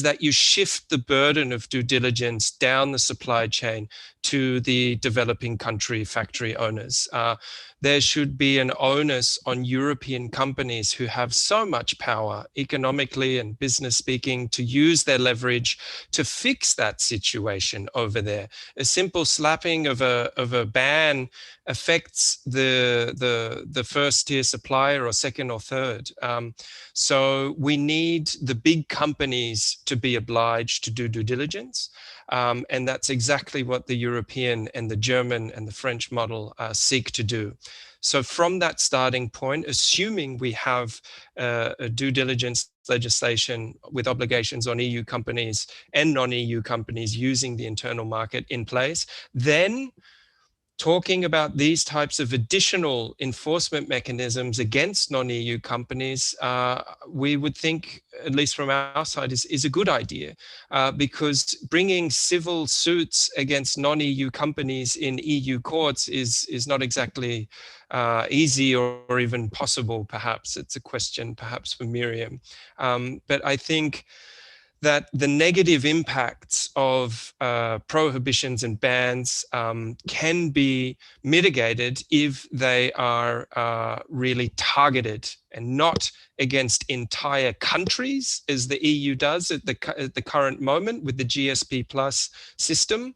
that you shift the burden of due diligence down the supply chain to the developing country factory owners. There should be an onus on European companies who have so much power economically and business speaking to use their leverage to fix that situation over there. A simple slapping of a ban affects the first tier supplier or second or third. So we need the big companies to be obliged to do due diligence. And that's exactly what the European and the German and the French model seek to do. So from that starting point, assuming we have a due diligence legislation with obligations on EU companies and non-EU companies using the internal market in place, then talking about these types of additional enforcement mechanisms against non-EU companies, we would think, at least from our side, is a good idea, because bringing civil suits against non-EU companies in EU courts is not exactly easy or even possible, perhaps. It's a question perhaps for Miriam. But I think that the negative impacts of prohibitions and bans can be mitigated if they are really targeted and not against entire countries, as the EU does at the current moment with the GSP Plus system,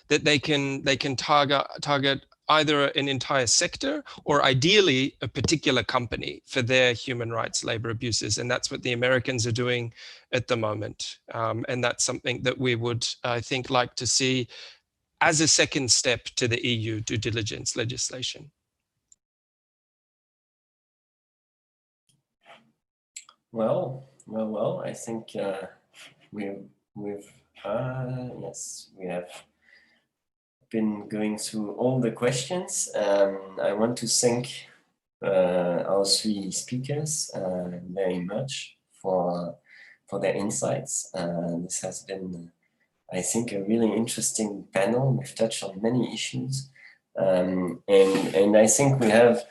that they can target either an entire sector or ideally a particular company for their human rights labor abuses. And that's what the Americans are doing at the moment. And that's something that we would, I think, like to see as a second step to the EU due diligence legislation. Well, I think yes, we have been going through all the questions. I want to thank our three speakers very much for their insights. This has been, I think, a really interesting panel. We've touched on many issues, and I think we have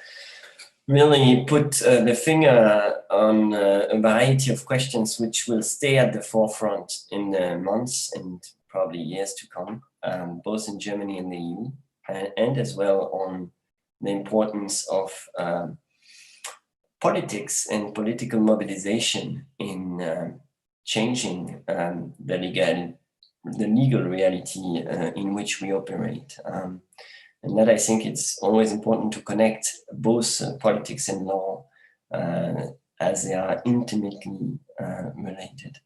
really put the finger on a variety of questions which will stay at the forefront in the months and probably years to come, both in Germany and the EU, and as well on the importance of politics and political mobilization in changing the legal reality in which we operate. And that I think it's always important to connect both politics and law as they are intimately related.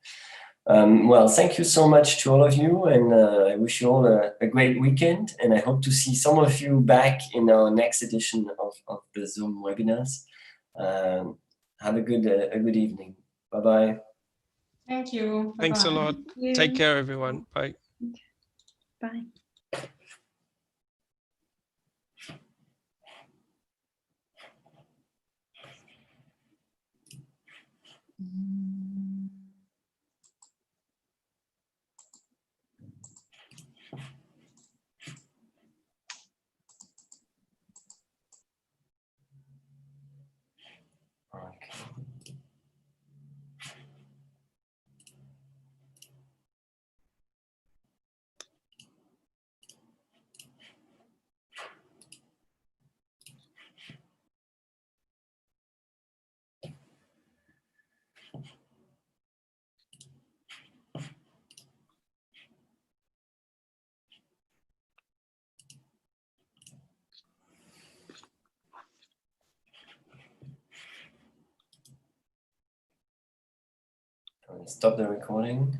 Well, thank you so much to all of you, and I wish you all a great weekend, and I hope to see some of you back in our next edition of the Zoom webinars. Have a good evening. Bye-bye. Thank you. Thanks a lot. Take care, everyone. Bye. Bye. Stop the recording.